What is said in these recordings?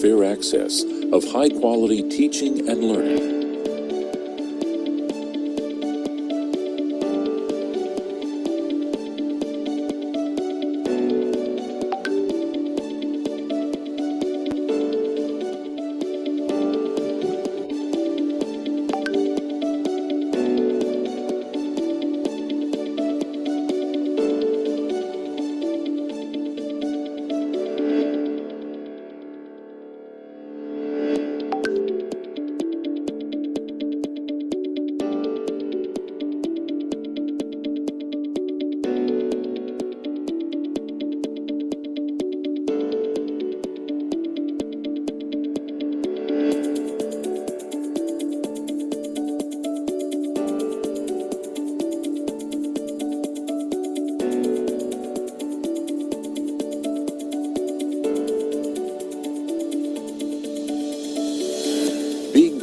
fair access of high-quality teaching and learning.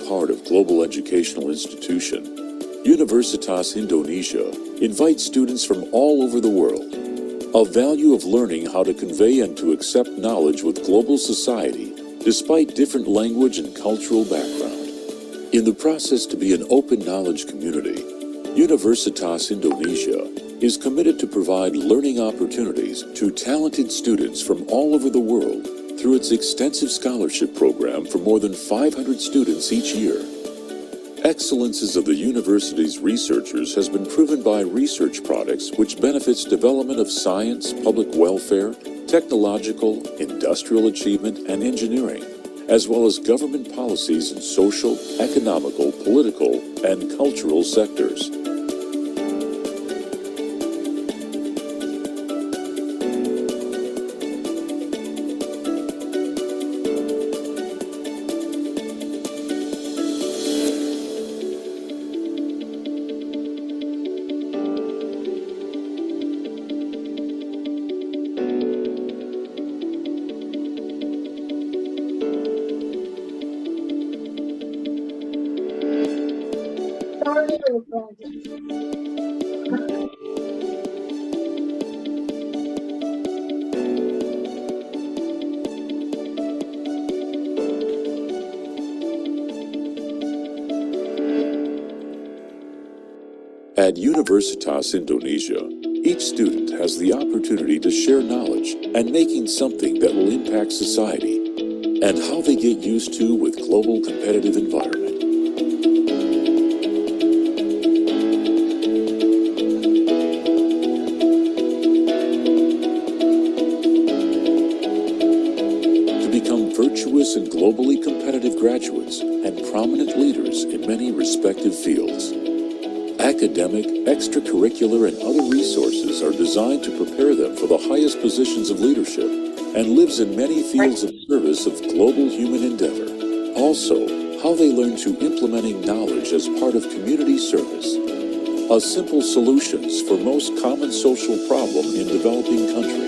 Part of global educational institution, Universitas Indonesia invites students from all over the world. A value of learning how to convey and to accept knowledge with global society, despite different language and cultural background. In the process to be an open knowledge community, Universitas Indonesia is committed to provide learning opportunities to talented students from all over the world through its extensive scholarship program for more than 500 students each year. Excellences of the university's researchers has been proven by research products which benefits development of science, public welfare, technological, industrial achievement, and engineering, as well as government policies in social, economical, political, and cultural sectors. At Universitas Indonesia, each student has the opportunity to share knowledge and making something that will impact society and how they get used to with global competitive environment. To become virtuous and globally competitive graduates and prominent leaders in many respective fields. Academic, extracurricular, and other resources are designed to prepare them for the highest positions of leadership and lives in many fields of service of global human endeavor. Also, how they learn to implementing knowledge as part of community service. A simple solutions for most common social problem in developing country.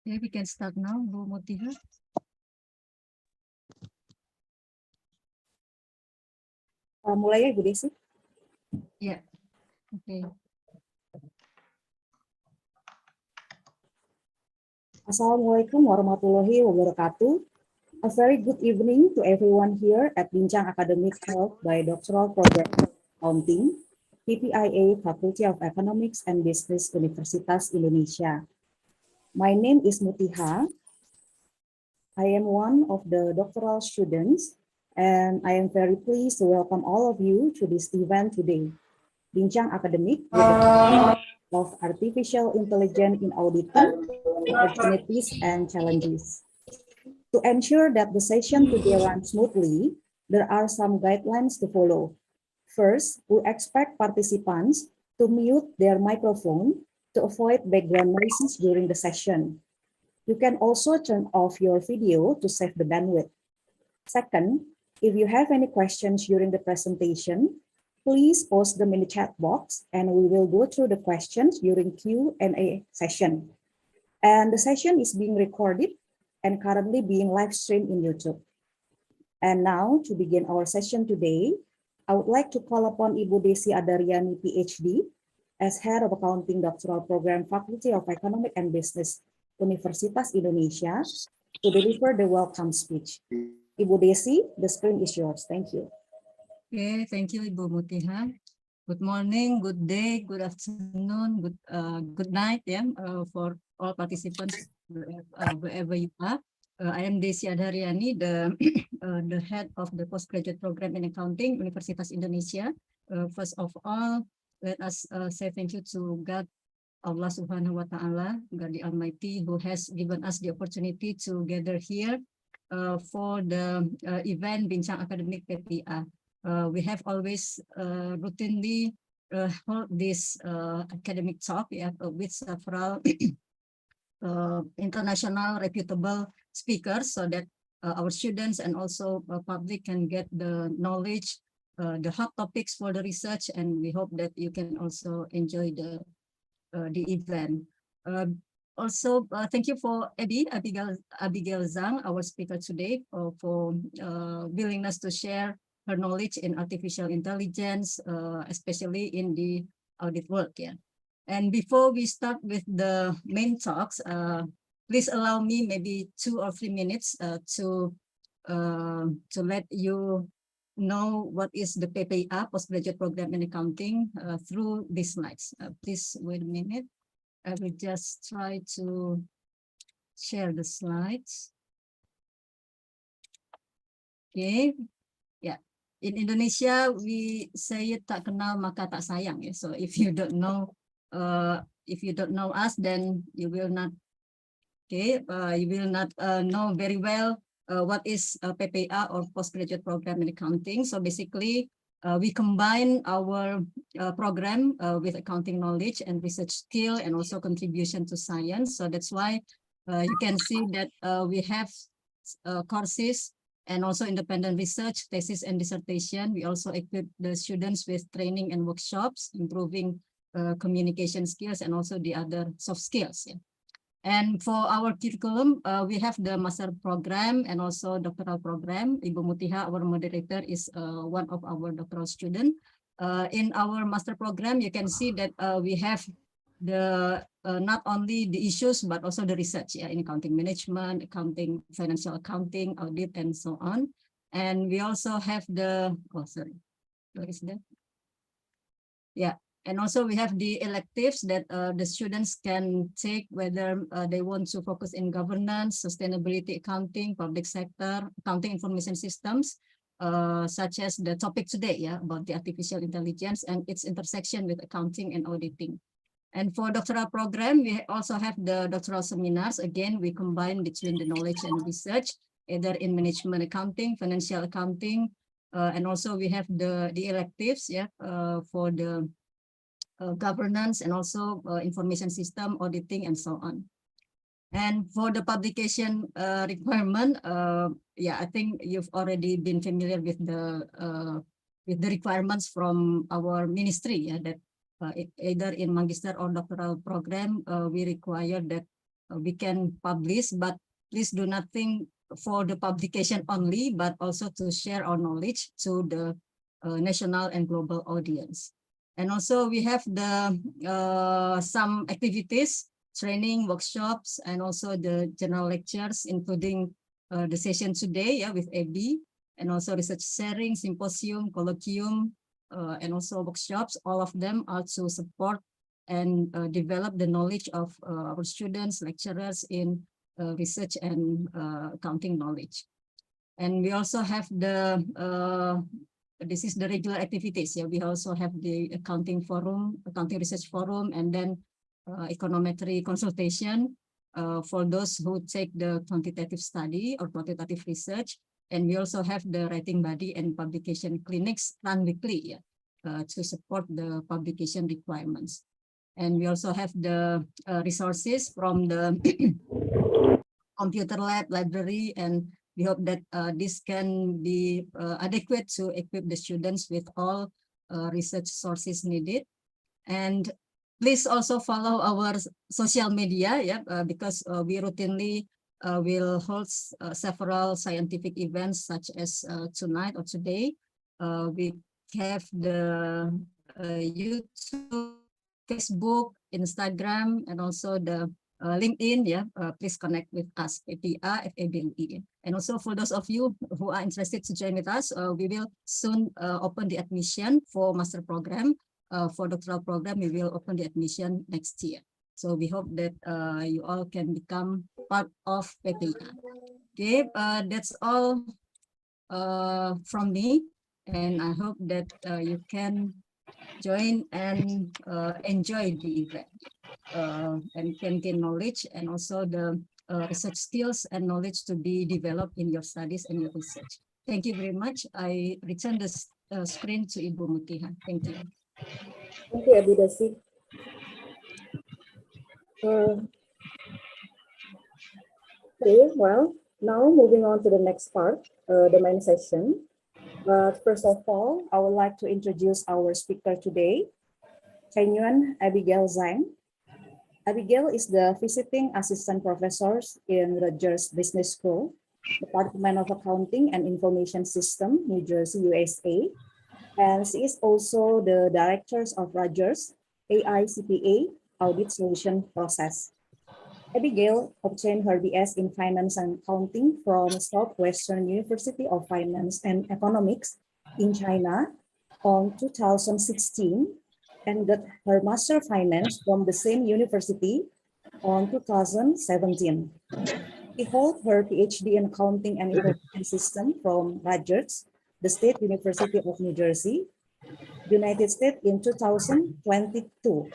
Okay, we can start now, Bu Mutia. Mulai ya, Bu Desi? Ya, oke. Assalamualaikum warahmatullahi wabarakatuh. A very good evening to everyone here at Bincang Akademik held by Doctoral Program Accounting, PPIA Faculty of Economics and Business Universitas Indonesia. My name is Mutiha. I am one of the doctoral students, and I am very pleased to welcome all of you to this event today, Bincang Akademik with the topic of Artificial Intelligence in Auditing, Opportunities and Challenges. To ensure that the session today runs smoothly, there are some guidelines to follow. First, we expect participants to mute their microphone to avoid background noises during the session. You can also turn off your video to save the bandwidth. Second, if you have any questions during the presentation, please post them in the chat box and we will go through the questions during Q&A session. And the session is being recorded and currently being live streamed in YouTube. And now to begin our session today, I would like to call upon Ibu Desi Adaryani, PhD, as Head of Accounting Doctoral Program, Faculty of Economic and Business, Universitas Indonesia, to deliver the welcome speech. Ibu Desi, the screen is yours. Thank you. Okay, thank you, Ibu Mutiha. Good morning, good day, good afternoon, good night, for all participants wherever you are. I am Desi Adaryani, the head of the postgraduate program in accounting, Universitas Indonesia. First of all, let us say thank you to God, Allah Subhanahu wa Ta'ala, God the Almighty, who has given us the opportunity to gather here for the event Bincang Akademik PPIA. We have always routinely hold this academic talk with several international reputable speakers, so that our students and also public can get the knowledge, the hot topics for the research, and we hope that you can also enjoy the event. Also, thank you for Abigail Zhang, our speaker today, for willingness to share her knowledge in artificial intelligence, especially in the audit work. And before we start with the main talks, please allow me maybe 2 or 3 minutes to let you know what is the PPIA, Postgraduate Program in Accounting, through these slides. Please wait a minute. I will just try to share the slides. Okay, yeah. In Indonesia, we say tak kenal maka tak sayang. So if you don't know us, then you will not. Okay, you will not know very well what is PPIA or postgraduate program in accounting. So basically, we combine our program with accounting knowledge and research skill and also contribution to science. So that's why you can see that we have courses and also independent research, thesis and dissertation. We also equip the students with training and workshops, improving communication skills and also the other soft skills. And for our curriculum, we have the master program and also doctoral program. Ibu Mutiha, our moderator, is one of our doctoral students. In our master program, you can see that we have the not only the issues, but also the research in accounting management, accounting, financial accounting, audit, and so on. And we also have the, what is that? Yeah. And also we have the electives that the students can take, whether they want to focus in governance, sustainability accounting, public sector, accounting information systems, such as the topic today, about the artificial intelligence and its intersection with accounting and auditing. And for doctoral program, we also have the doctoral seminars. Again, we combine between the knowledge and research, either in management accounting, financial accounting, and also we have the electives, for the governance and also information system auditing and so on. And for the publication requirement, I think you've already been familiar with the requirements from our ministry, that either in magister or doctoral program, we require that we can publish, but please do not think for the publication only, but also to share our knowledge to the national and global audience. And also we have the some activities, training, workshops, and also the general lectures, including the session today, with FEB, and also research sharing, symposium, colloquium, and also workshops. All of them are to support and develop the knowledge of our students, lecturers in research and accounting knowledge. And we also have this is the regular activities. We also have the accounting forum, accounting research forum, and then econometry consultation for those who take the quantitative study or quantitative research. And we also have the writing body and publication clinics run weekly to support the publication requirements. And we also have the resources from the computer lab, library, and we hope that this can be adequate to equip the students with all research sources needed. And please also follow our social media, because we routinely will hold several scientific events such as tonight or today. We have the YouTube, Facebook, Instagram, and also the LinkedIn. Please connect with us, PPIA, FEB. And also for those of you who are interested to join with us, we will soon open the admission for master program. For doctoral program, we will open the admission next year. So we hope that you all can become part of PPIA. Okay, that's all from me, and I hope that you can join and enjoy the event and can gain knowledge and also the research skills and knowledge to be developed in your studies and your research. Thank you very much. I return the screen to Ibu Mutiha. Thank you. Thank you, Ibu Desi. Okay, well, now moving on to the next part, the main session. But first of all, I would like to introduce our speaker today, Chenyuan Abigail Zhang. Abigail is the visiting assistant professor in Rutgers Business School, Department of Accounting and Information System, New Jersey, USA. And she is also the director of Rutgers AICPA Audit Solution Process. Abigail obtained her BS in Finance and Accounting from Southwestern University of Finance and Economics in China on 2016 and got her Master of Finance from the same university on 2017. She holds her PhD in Accounting and Information System from Rutgers, the State University of New Jersey, United States in 2022.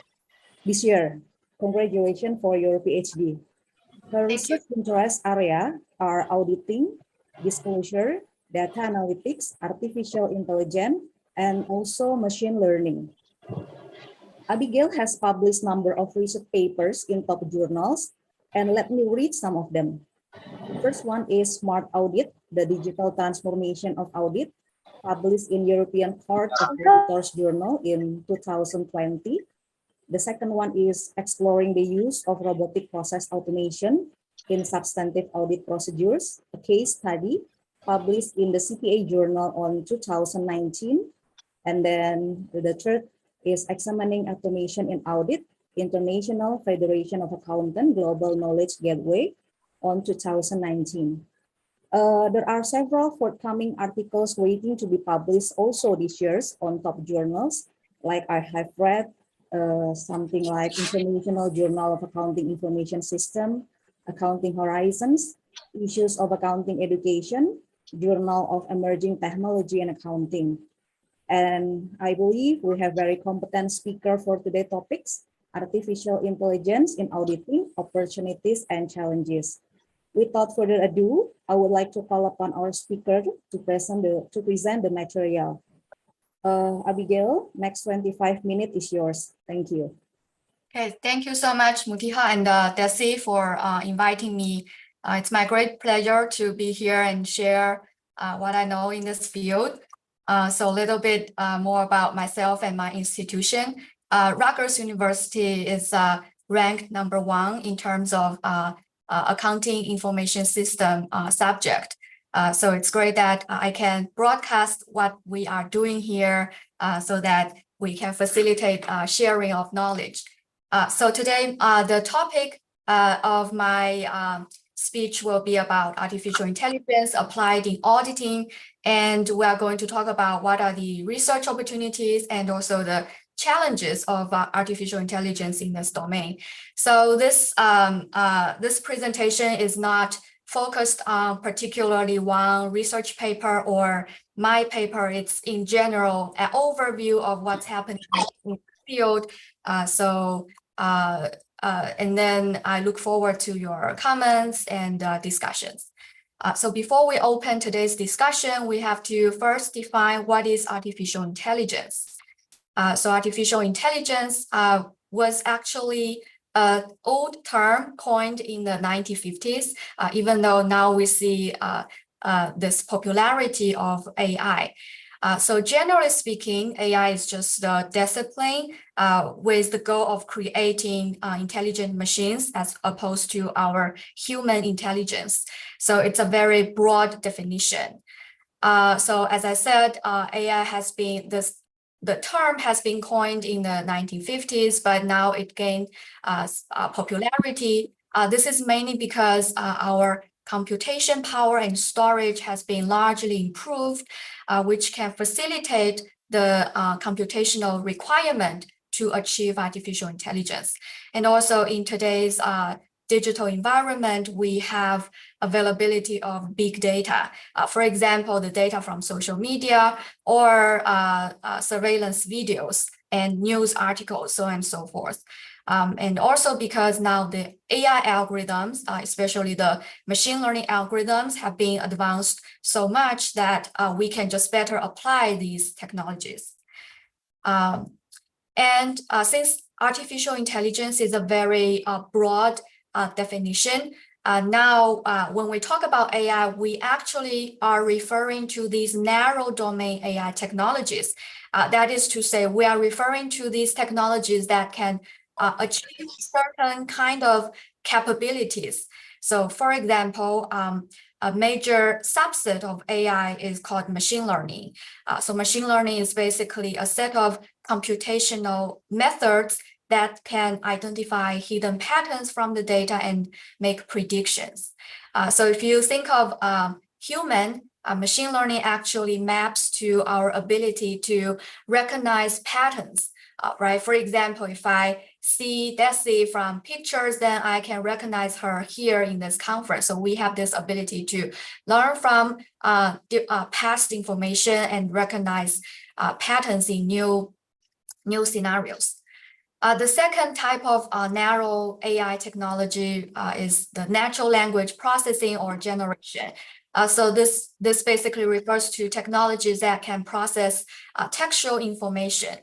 This year. Congratulations for your PhD. Her research interest area are auditing, disclosure, data analytics, artificial intelligence, and also machine learning. Abigail has published a number of research papers in top journals, and let me read some of them. The first one is Smart Audit, the Digital Transformation of Audit, published in European Court of Auditors Journal in 2020. The second one is Exploring the Use of Robotic Process Automation in Substantive Audit Procedures, a case study published in the CPA Journal on 2019. And then the third is Examining Automation in Audit, International Federation of Accountants Global Knowledge Gateway on 2019. There are several forthcoming articles waiting to be published also this year on top journals, like I have read something like International Journal of Accounting Information System, Accounting Horizons, Issues of Accounting Education, Journal of Emerging Technology and Accounting. And I believe we have very competent speaker for today's topics, artificial intelligence in auditing, opportunities and challenges. Without further ado, I would like to call upon our speaker to present the material. Abigail, next 25 minutes is yours. Thank you. Okay, thank you so much, Mutiha and Desi, for inviting me. It's my great pleasure to be here and share what I know in this field. So a little bit more about myself and my institution. Rutgers University is ranked #1 in terms of accounting information system subject. So it's great that I can broadcast what we are doing here so that we can facilitate sharing of knowledge. So today, the topic of my speech will be about artificial intelligence applied in auditing. And we are going to talk about what are the research opportunities and also the challenges of artificial intelligence in this domain. So this presentation is not focused on particularly one research paper or my paper. It's in general an overview of what's happening in the field. And then I look forward to your comments and discussions. So before we open today's discussion, we have to first define what is artificial intelligence. So artificial intelligence was actually an old term coined in the 1950s, even though now we see this popularity of AI. So generally speaking, AI is just a discipline with the goal of creating intelligent machines as opposed to our human intelligence. So it's a very broad definition. So as I said, AI has been the term has been coined in the 1950s, but now it gained popularity. This is mainly because our computation power and storage has been largely improved, which can facilitate the computational requirement to achieve artificial intelligence. And also in today's digital environment, we have availability of big data. For example, the data from social media or surveillance videos and news articles, so on and so forth. And also because now the AI algorithms, especially the machine learning algorithms, have been advanced so much that we can just better apply these technologies. Since artificial intelligence is a very broad definition, now when we talk about AI, we actually are referring to these narrow domain AI technologies. That is to say, we are referring to these technologies that can achieve certain kind of capabilities. So for example, a major subset of AI is called machine learning. So machine learning is basically a set of computational methods that can identify hidden patterns from the data and make predictions. So if you think of human, machine learning actually maps to our ability to recognize patterns, right? For example, if I see Desi from pictures, then I can recognize her here in this conference. So we have this ability to learn from past information and recognize patterns in new scenarios. The second type of narrow AI technology is the natural language processing or generation. So this basically refers to technologies that can process textual information.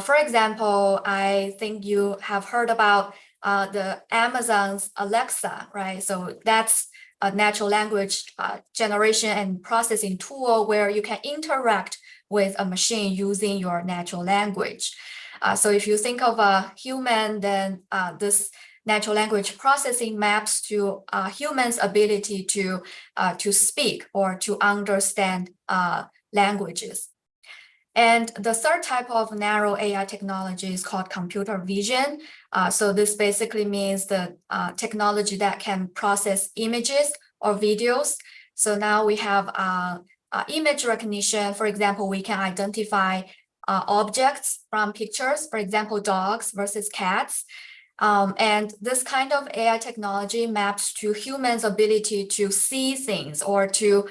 For example, I think you have heard about the Amazon's Alexa, right? So that's a natural language generation and processing tool where you can interact with a machine using your natural language. So if you think of a human, then this natural language processing maps to humans' ability to speak or to understand languages. And the third type of narrow AI technology is called computer vision. So this basically means the technology that can process images or videos. So now we have image recognition. For example, we can identify objects from pictures, for example, dogs versus cats. And this kind of AI technology maps to humans' ability to see things or to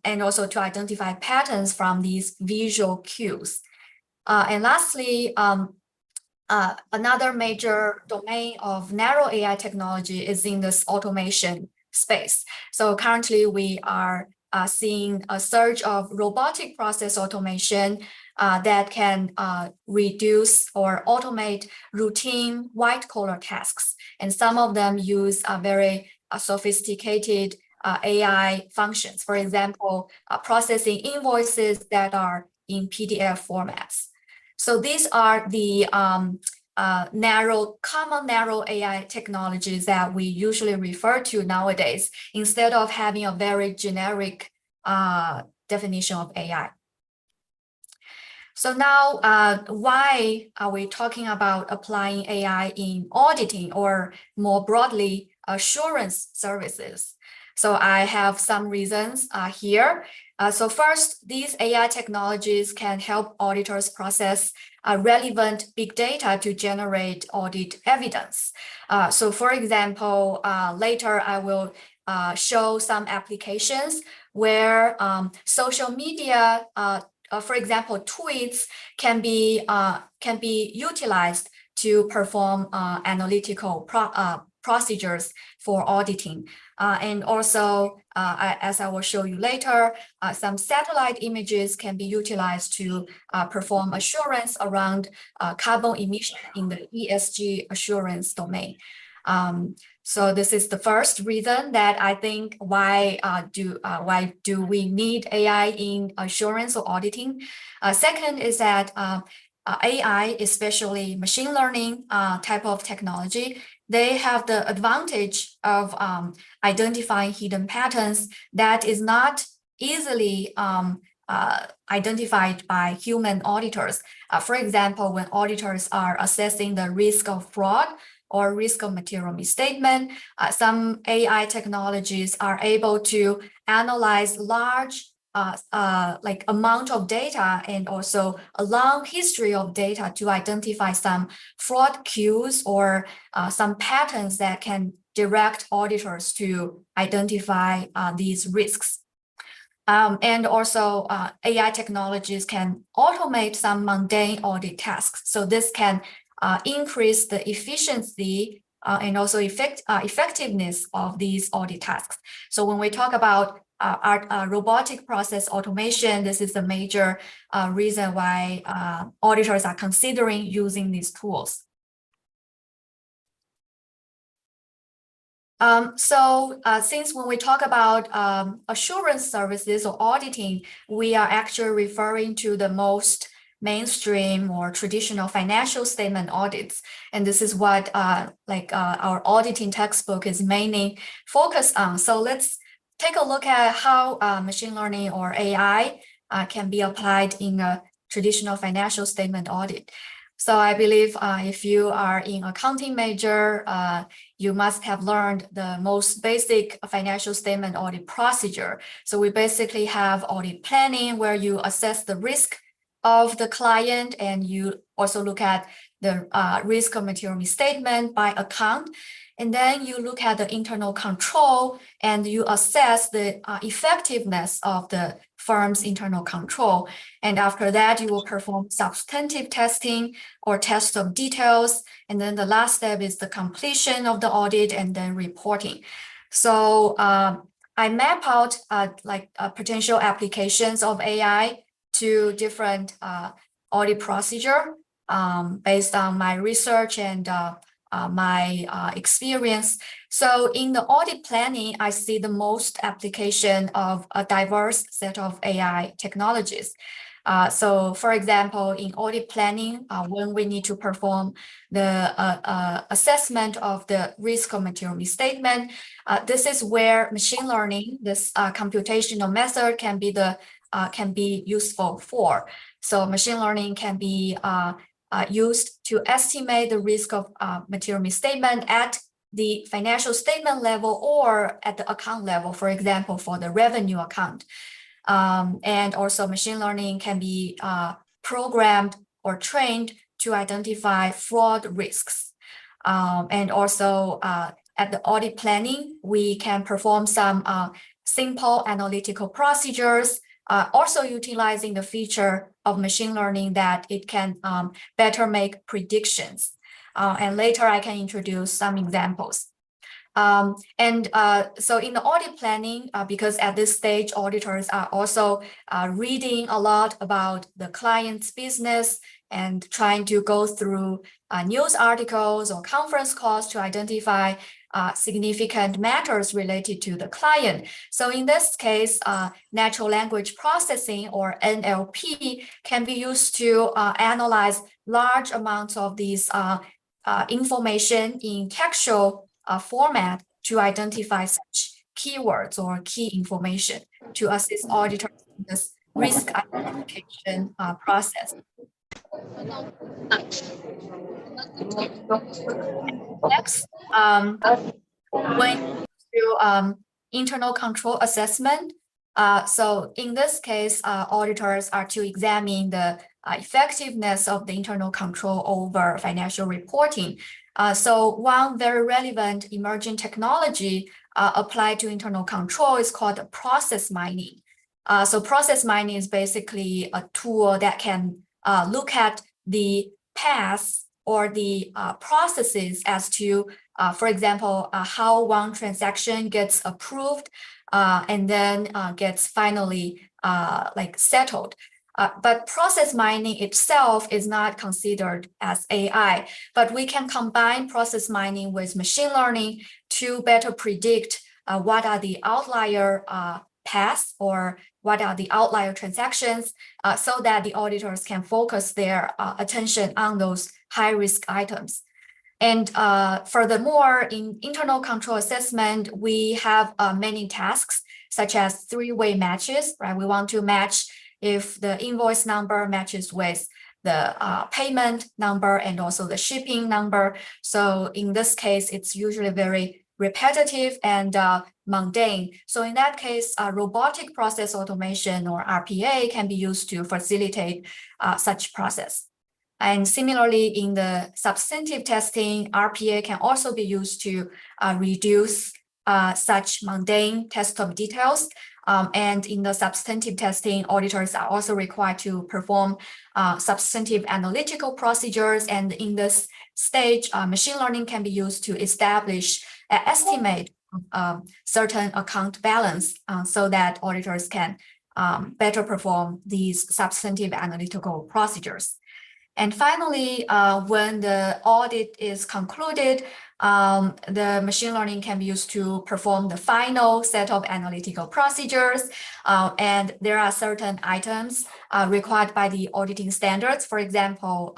and also to identify patterns from these visual cues. And lastly, another major domain of narrow AI technology is in this automation space. So currently we are seeing a surge of robotic process automation that can reduce or automate routine white-collar tasks. And some of them use very sophisticated AI functions, for example, processing invoices that are in PDF formats. So these are the common narrow AI technologies that we usually refer to nowadays, instead of having a very generic definition of AI. So now, why are we talking about applying AI in auditing, or more broadly, assurance services. So I have some reasons here. So first, these AI technologies can help auditors process relevant big data to generate audit evidence. So for example, later I will show some applications where social media, for example, tweets can be utilized to perform analytical procedures for auditing. And also, as I will show you later, some satellite images can be utilized to perform assurance around carbon emission in the ESG assurance domain. So this is the first reason that I think why do we need AI in assurance or auditing? Second is that AI, especially machine learning type of technology, they have the advantage of identifying hidden patterns that is not easily identified by human auditors. For example, when auditors are assessing the risk of fraud or risk of material misstatement, some AI technologies are able to analyze large like amount of data and also a long history of data to identify some fraud cues or some patterns that can direct auditors to identify these risks. And also AI technologies can automate some mundane audit tasks. So this can increase the efficiency and also effectiveness of these audit tasks. So when we talk about robotic process automation, this is the major reason why auditors are considering using these tools. Since when we talk about assurance services or auditing, we are actually referring to the most mainstream or traditional financial statement audits. And this is what our auditing textbook is mainly focused on. So let's take a look at how machine learning or AI can be applied in a traditional financial statement audit. So I believe if you are in accounting major, you must have learned the most basic financial statement audit procedure. So we basically have audit planning where you assess the risk of the client and you also look at the risk of material misstatement by account. And then you look at the internal control and you assess the effectiveness of the firm's internal control. And after that, you will perform substantive testing or test of details. And then the last step is the completion of the audit and then reporting. So I map out potential applications of AI to different audit procedure based on my research and my experience. So in the audit planning, I see the most application of a diverse set of AI technologies. So for example, in audit planning, when we need to perform the assessment of the risk of material misstatement, this is where machine learning, this computational method can be useful for. So machine learning can be used to estimate the risk of material misstatement at the financial statement level or at the account level, for example, for the revenue account. And also machine learning can be programmed or trained to identify fraud risks. And also at the audit planning, we can perform some simple analytical procedures, also utilizing the feature of machine learning that it can better make predictions. And later I can introduce some examples. So in the audit planning, because at this stage, auditors are also reading a lot about the client's business and trying to go through news articles or conference calls to identify significant matters related to the client. So in this case, natural language processing or NLP can be used to analyze large amounts of these information in textual format to identify such keywords or key information to assist auditors in this risk identification process. Next, when to internal control assessment. So in this case, auditors are to examine the effectiveness of the internal control over financial reporting. So one very relevant emerging technology applied to internal control is called process mining. So process mining is basically a tool that can look at the paths or the processes as to, for example, how one transaction gets approved and then gets finally settled. But process mining itself is not considered as AI, but we can combine process mining with machine learning to better predict what are the outlier paths or what are the outlier transactions so that the auditors can focus their attention on those high-risk items. And furthermore, in internal control assessment, we have many tasks, such as three-way matches, right? We want to match if the invoice number matches with the payment number and also the shipping number. So in this case, it's usually very repetitive and mundane. So in that case, robotic process automation or RPA can be used to facilitate such process. And similarly, in the substantive testing, RPA can also be used to reduce such mundane test of details. And in the substantive testing, auditors are also required to perform substantive analytical procedures. And in this stage, machine learning can be used to establish an estimate of certain account balance so that auditors can better perform these substantive analytical procedures. And finally, when the audit is concluded, the machine learning can be used to perform the final set of analytical procedures. And there are certain items required by the auditing standards. For example,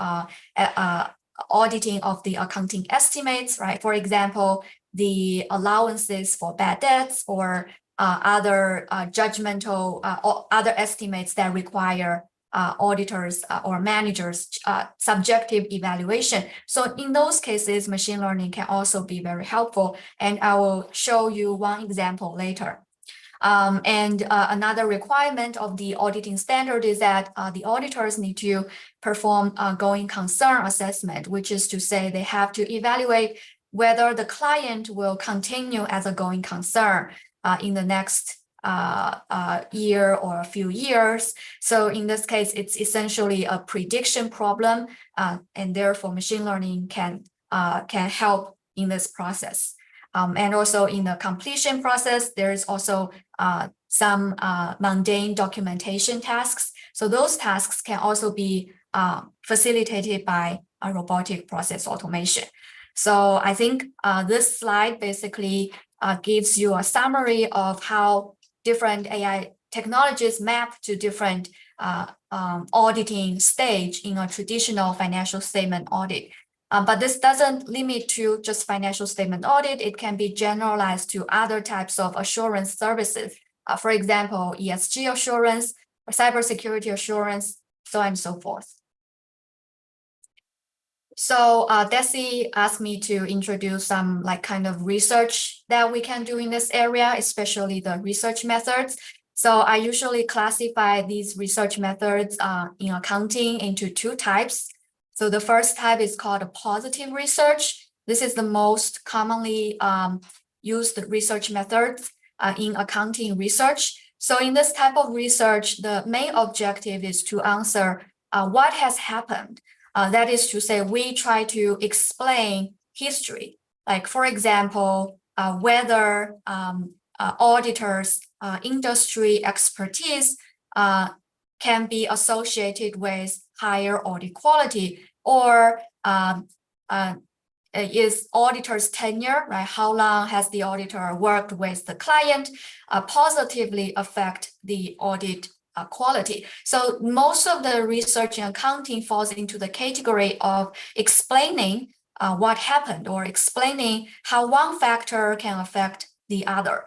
auditing of the accounting estimates, right? For example, the allowances for bad debts or other judgmental or other estimates that require auditors or managers subjective evaluation. So in those cases, machine learning can also be very helpful. And I will show you one example later. And another requirement of the auditing standard is that the auditors need to perform a going concern assessment, which is to say they have to evaluate whether the client will continue as a going concern in the next year or a few years. So in this case, it's essentially a prediction problem, and therefore machine learning can help in this process. And also in the completion process, there is also some mundane documentation tasks. So those tasks can also be facilitated by a robotic process automation. So I think this slide basically gives you a summary of how different AI technologies map to different auditing stage in a traditional financial statement audit. But this doesn't limit to just financial statement audit. It can be generalized to other types of assurance services. For example, ESG assurance, or cybersecurity assurance, so on and so forth. So Desi asked me to introduce some kind of research that we can do in this area, especially the research methods. So I usually classify these research methods in accounting into two types. So the first type is called a positive research. This is the most commonly used research methods in accounting research. So in this type of research, the main objective is to answer what has happened. That is to say, we try to explain history. Like, for example, whether auditors' industry expertise can be associated with higher audit quality, or is auditor's tenure, right? How long has the auditor worked with the client positively affect the audit quality. So most of the research in accounting falls into the category of explaining what happened or explaining how one factor can affect the other.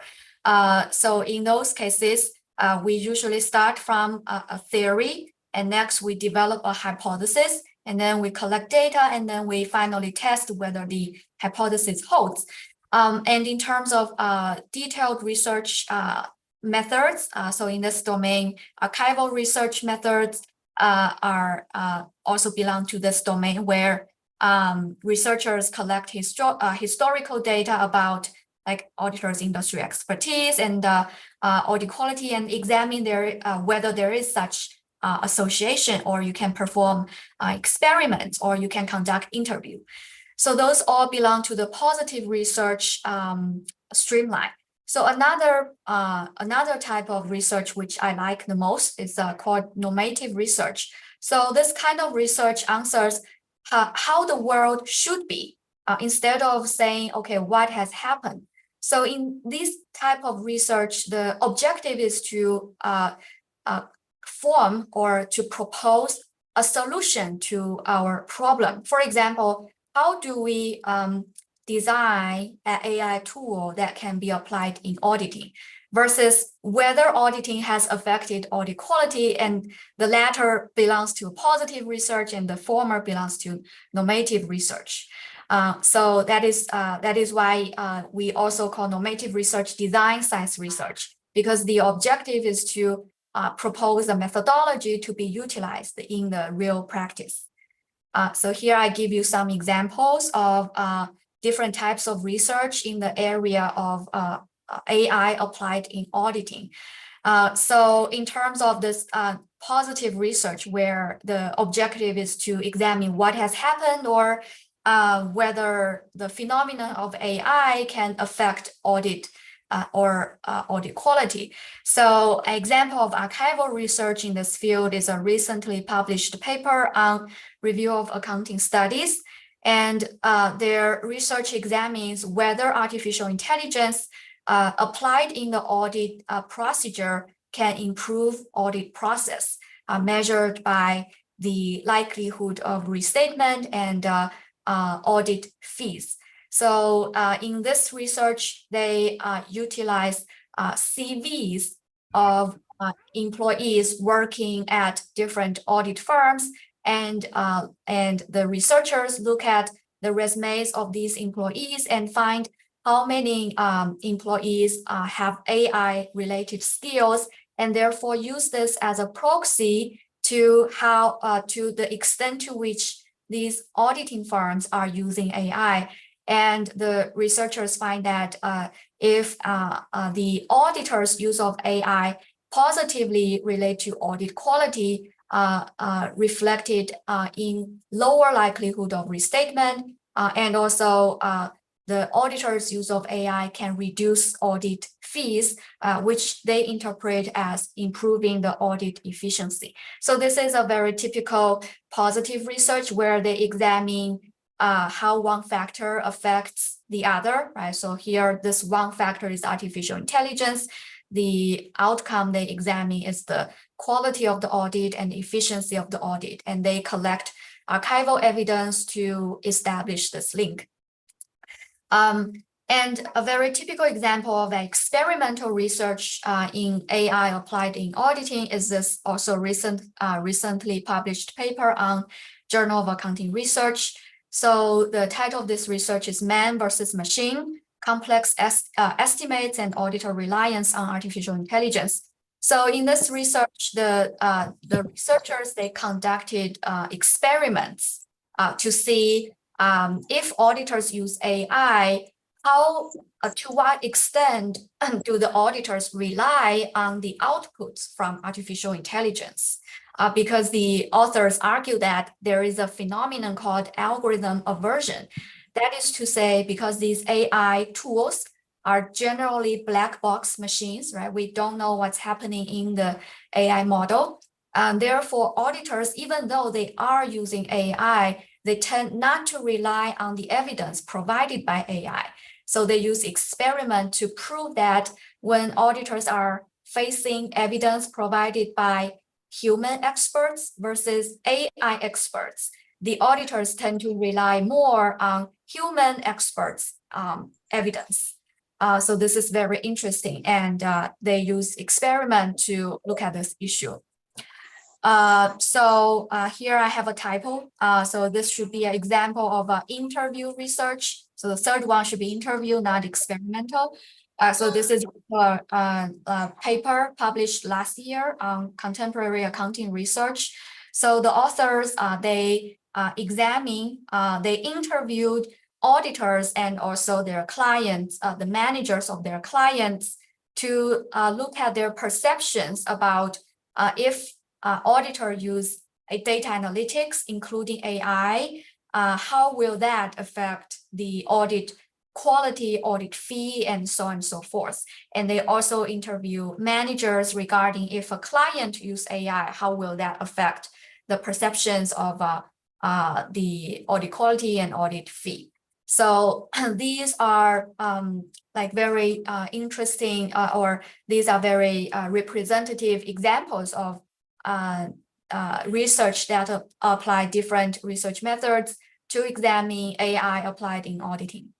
So in those cases, we usually start from a theory, and next we develop a hypothesis, and then we collect data, and then we finally test whether the hypothesis holds. And in terms of detailed research methods, so in this domain, archival research methods are also belong to this domain, where researchers collect historical data about like auditors' industry expertise and audit quality, and examine whether there is such association, or you can perform experiments, or you can conduct interview. So those all belong to the positive research streamline. So another type of research which I like the most is called normative research. So this kind of research answers how the world should be, instead of saying, okay, what has happened. So in this type of research, the objective is to form or to propose a solution to our problem. For example, how do we design an AI tool that can be applied in auditing, versus whether auditing has affected audit quality, and the latter belongs to positive research and the former belongs to normative research. So that is why we also call normative research design science research, because the objective is to propose a methodology to be utilized in the real practice. So here I give you some examples of different types of research in the area of AI applied in auditing. So in terms of this positive research, where the objective is to examine what has happened, or whether the phenomenon of AI can affect audit or audit quality. So an example of archival research in this field is a recently published paper on review of accounting studies. And their research examines whether artificial intelligence applied in the audit procedure can improve audit process, measured by the likelihood of restatement and audit fees. So in this research, they utilize CVs of employees working at different audit firms, and the researchers look at the resumes of these employees and find how many employees have AI-related skills, and therefore use this as a proxy to to the extent to which these auditing firms are using AI. And the researchers find that if the auditors' use of AI positively relate to audit quality, reflected in lower likelihood of restatement, and also the auditor's use of AI can reduce audit fees, which they interpret as improving the audit efficiency. So this is a very typical positive research where they examine how one factor affects the other, right? So here, this one factor is artificial intelligence. The outcome they examine is the quality of the audit and efficiency of the audit, and they collect archival evidence to establish this link. And a very typical example of experimental research in AI applied in auditing is this also recently published paper on Journal of Accounting Research. So the title of this research is Man versus Machine, Complex Estimates and Auditor Reliance on Artificial Intelligence. So in this research, the researchers, they conducted experiments to see if auditors use AI, how to what extent do the auditors rely on the outputs from artificial intelligence? Because the authors argue that there is a phenomenon called algorithm aversion. That is to say, because these AI tools are generally black box machines, right? We don't know what's happening in the AI model. Therefore, auditors, even though they are using AI, they tend not to rely on the evidence provided by AI. So they use experiment to prove that when auditors are facing evidence provided by human experts versus AI experts, the auditors tend to rely more on human experts' evidence. So this is very interesting, and they use experiment to look at this issue. So here I have a typo. So this should be an example of interview research. So the third one should be interview, not experimental. So this is a paper published last year on contemporary accounting research. So the authors, they interviewed auditors and also their clients, the managers of their clients, to look at their perceptions about if auditor use data analytics, including AI, how will that affect the audit quality, audit fee, and so on and so forth. And they also interview managers regarding if a client use AI, how will that affect the perceptions of the audit quality and audit fee. So these are like very interesting, or these are very representative examples of research that apply different research methods to examine AI applied in auditing.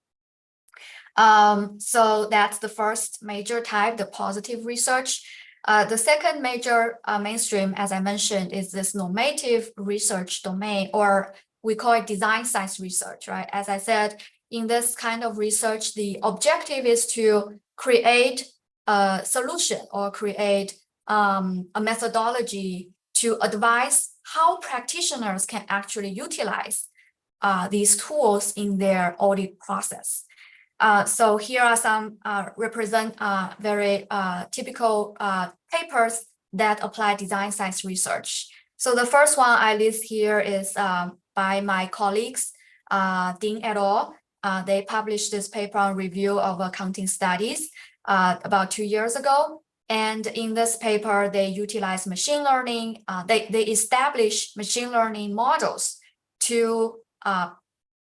So that's the first major type, the positive research. The second major mainstream, as I mentioned, is this normative research domain, or we call it design science research, right? As I said, in this kind of research, the objective is to create a solution or create a methodology to advise how practitioners can actually utilize these tools in their audit process. So here are some very typical papers that apply design science research. So the first one I list here is by my colleagues, Ding et al. They published this paper on review of accounting studies about 2 years ago. And in this paper, they utilize machine learning. They establish machine learning models to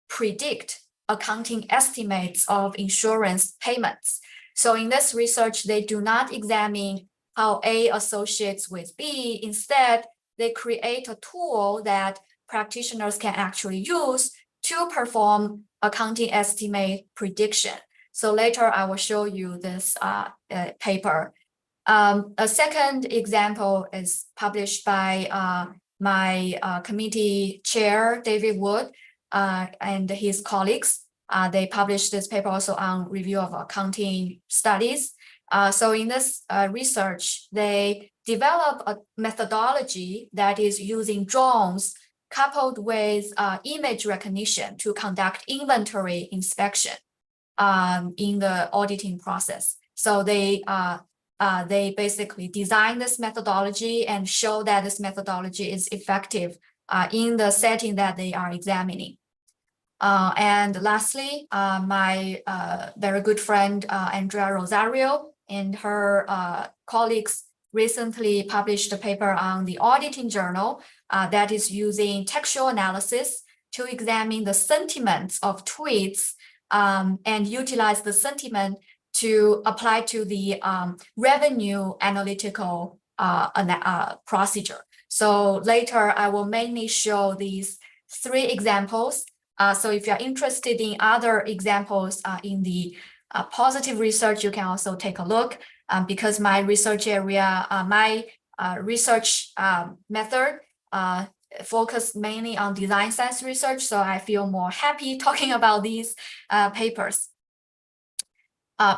predict accounting estimates of insurance payments. So in this research, they do not examine how A associates with B. Instead, they create a tool that practitioners can actually use to perform accounting estimate prediction. So later I will show you this paper. A second example is published by my committee chair, David Wood, and his colleagues. They published this paper also on review of accounting studies. So in this research, they develop a methodology that is using drones coupled with image recognition to conduct inventory inspection in the auditing process. So they basically design this methodology and show that this methodology is effective in the setting that they are examining. And lastly, my very good friend, Andrea Rosario, and her colleagues recently published a paper on the auditing journal that is using textual analysis to examine the sentiments of tweets and utilize the sentiment to apply to the revenue analytical procedure. So later I will mainly show these 3 examples. So if you're interested in other examples in the positive research, you can also take a look because my research area, my research method focus mainly on design science research. So I feel more happy talking about these papers.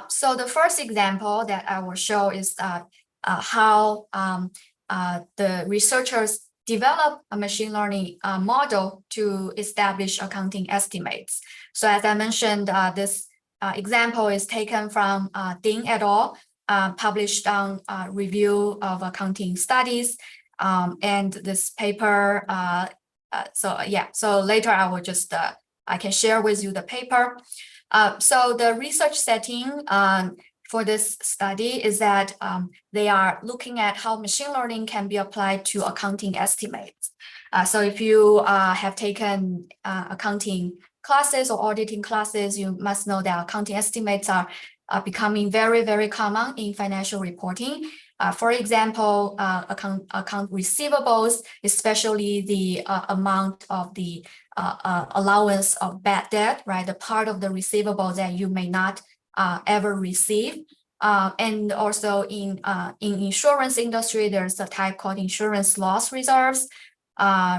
So the first example that I will show is how the researchers develop a machine learning model to establish accounting estimates. So as I mentioned, this example is taken from Ding et al. Published on review of accounting studies. And this paper, so later I will just, I can share with you the paper. So the research setting for this study is that they are looking at how machine learning can be applied to accounting estimates. So if you have taken accounting classes or auditing classes, you must know that accounting estimates are becoming very, very common in financial reporting. For example, account receivables, especially the amount of the allowance of bad debt, right? The part of the receivable that you may not ever receive. And also in insurance industry, there's a type called insurance loss reserves.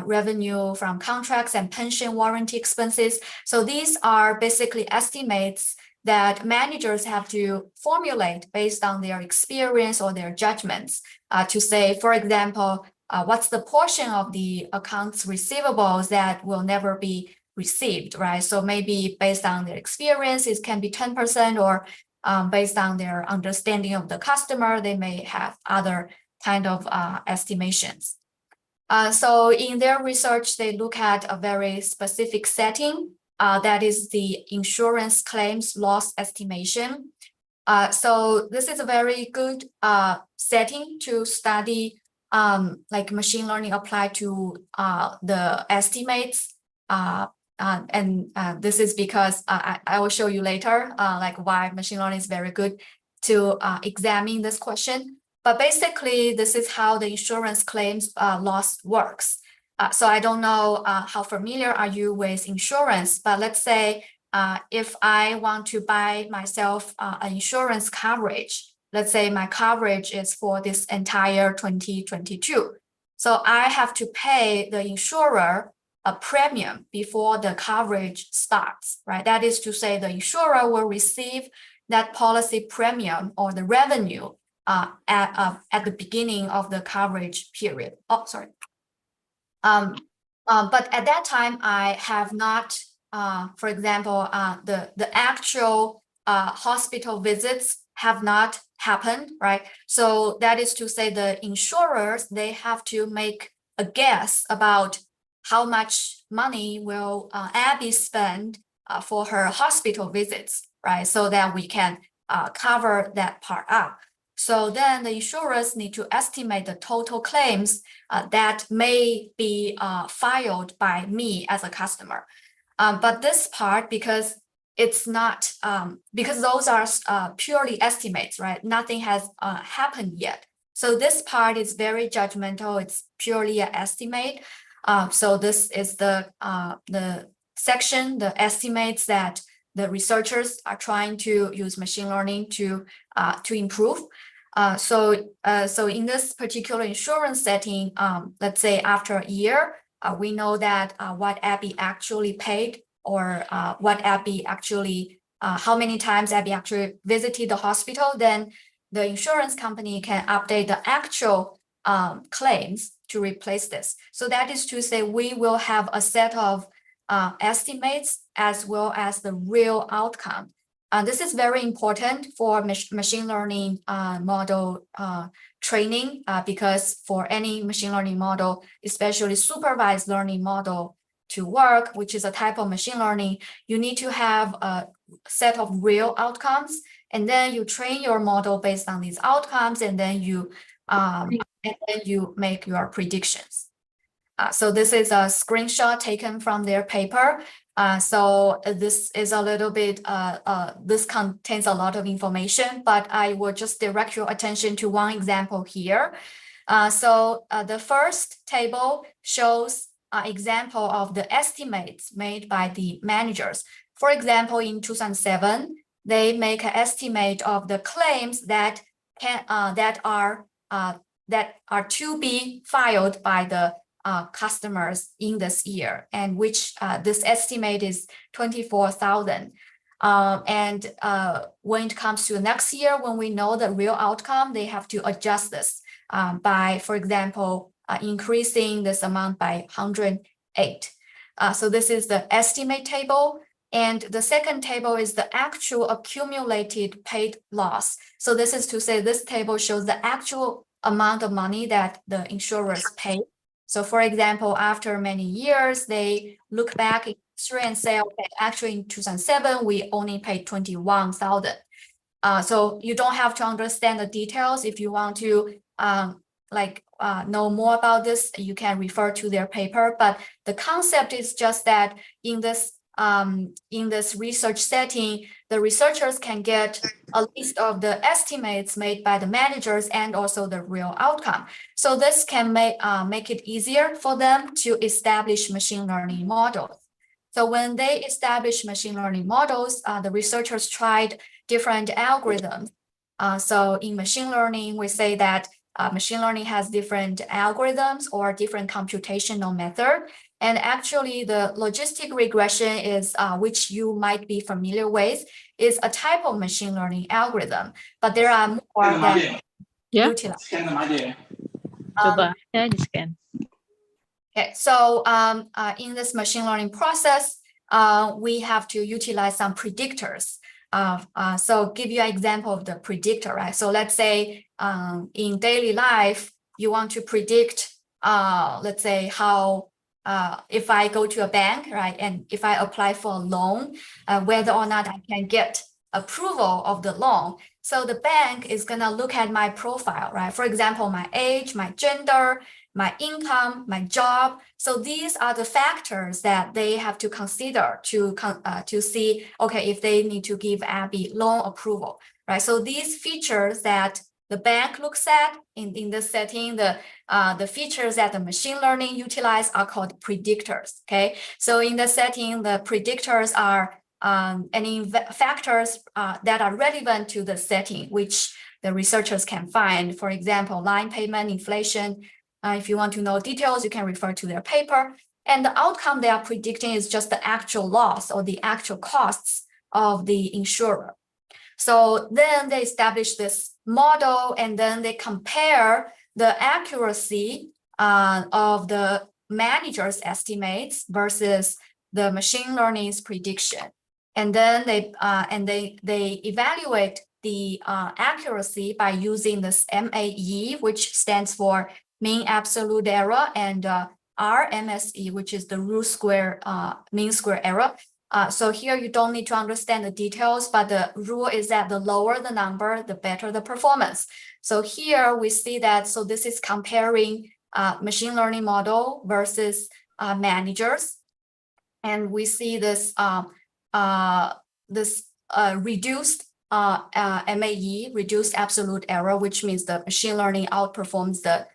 revenue from contracts and pension warranty expenses. So these are basically estimates that managers have to formulate based on their experience or their judgments to say, for example, what's the portion of the accounts receivables that will never be received, right? So maybe based on their experience, it can be 10%, or based on their understanding of the customer, they may have other kind of estimations. So in their research, they look at a very specific setting, that is the insurance claims loss estimation. So this is a very good setting to study like machine learning applied to the estimates. This is because I will show you later like why machine learning is very good to examine this question. But basically, this is how the insurance claims loss works. So I don't know how familiar are you with insurance, but let's say if I want to buy myself an insurance coverage, let's say my coverage is for this entire 2022. So I have to pay the insurer a premium before the coverage starts, right? That is to say the insurer will receive that policy premium or the revenue at the beginning of the coverage period. Oh, sorry. But at that time, I have not, for example, the actual hospital visits have not happened, right? So that is to say the insurers, they have to make a guess about how much money will Abby spend for her hospital visits, right? So that we can cover that part up. So then the insurers need to estimate the total claims that may be filed by me as a customer. But this part, because it's not, because those are purely estimates, right? Nothing has happened yet. So this part is very judgmental. It's purely an estimate. So this is the section, the estimates that the researchers are trying to use machine learning to improve. So in this particular insurance setting, let's say after a year, we know that what Abby actually paid, or what Abby actually, how many times Abby actually visited the hospital, then the insurance company can update the actual claims to replace this. So that is to say we will have a set of estimates as well as the real outcome. This is very important for machine learning model training because for any machine learning model, especially supervised learning model to work, which is a type of machine learning, you need to have a set of real outcomes, and then you train your model based on these outcomes, and then you make your predictions. So this is a screenshot taken from their paper. So this is a little bit, this contains a lot of information, but I will just direct your attention to one example here. So the first table shows an example of the estimates made by the managers. For example, in 2007, they make an estimate of the claims that are to be filed by the customers in this year, and which this estimate is 24,000. And when it comes to next year, when we know the real outcome, they have to adjust this by, for example, increasing this amount by 108. So this is the estimate table. And the second table is the actual accumulated paid loss. So this is to say this table shows the actual amount of money that the insurers pay. So for example, after many years, they look back in history and say, okay, actually in 2007, we only paid 21,000. So you don't have to understand the details. If you want to know more about this, you can refer to their paper. But the concept is just that in this research setting, the researchers can get a list of the estimates made by the managers and also the real outcome. So this can make it easier for them to establish machine learning models. So when they establish machine learning models, the researchers tried different algorithms. So in machine learning, we say that machine learning has different algorithms or different computational method. And actually the logistic regression is, which you might be familiar with, is a type of machine learning algorithm, but there are more that utilize. Coba ya di-scan. Okay, so in this machine learning process, we have to utilize some predictors. So give you an example of the predictor, right? So let's say in daily life, you want to predict, let's say how, if I go to a bank, right? And if I apply for a loan, whether or not I can get approval of the loan. So the bank is gonna look at my profile, right? For example, my age, my gender, my income, my job. So these are the factors that they have to consider to see, okay, if they need to give Abby loan approval, right? So these features that the bank looks at in this setting, the features that the machine learning utilize are called predictors, okay? So in the setting, the predictors are any factors that are relevant to the setting, which the researchers can find. For example, line payment, inflation. If you want to know details, you can refer to their paper. And the outcome they are predicting is just the actual loss or the actual costs of the insurer. So then they establish this model, and then they compare the accuracy of the manager's estimates versus the machine learning's prediction. And then they evaluate the accuracy by using this MAE, which stands for mean absolute error, and RMSE, which is the root square mean square error. So here you don't need to understand the details, but the rule is that the lower the number, the better the performance. So here we see that, so this is comparing machine learning model versus managers. And we see this reduced MAE, reduced absolute error, which means the machine learning outperforms the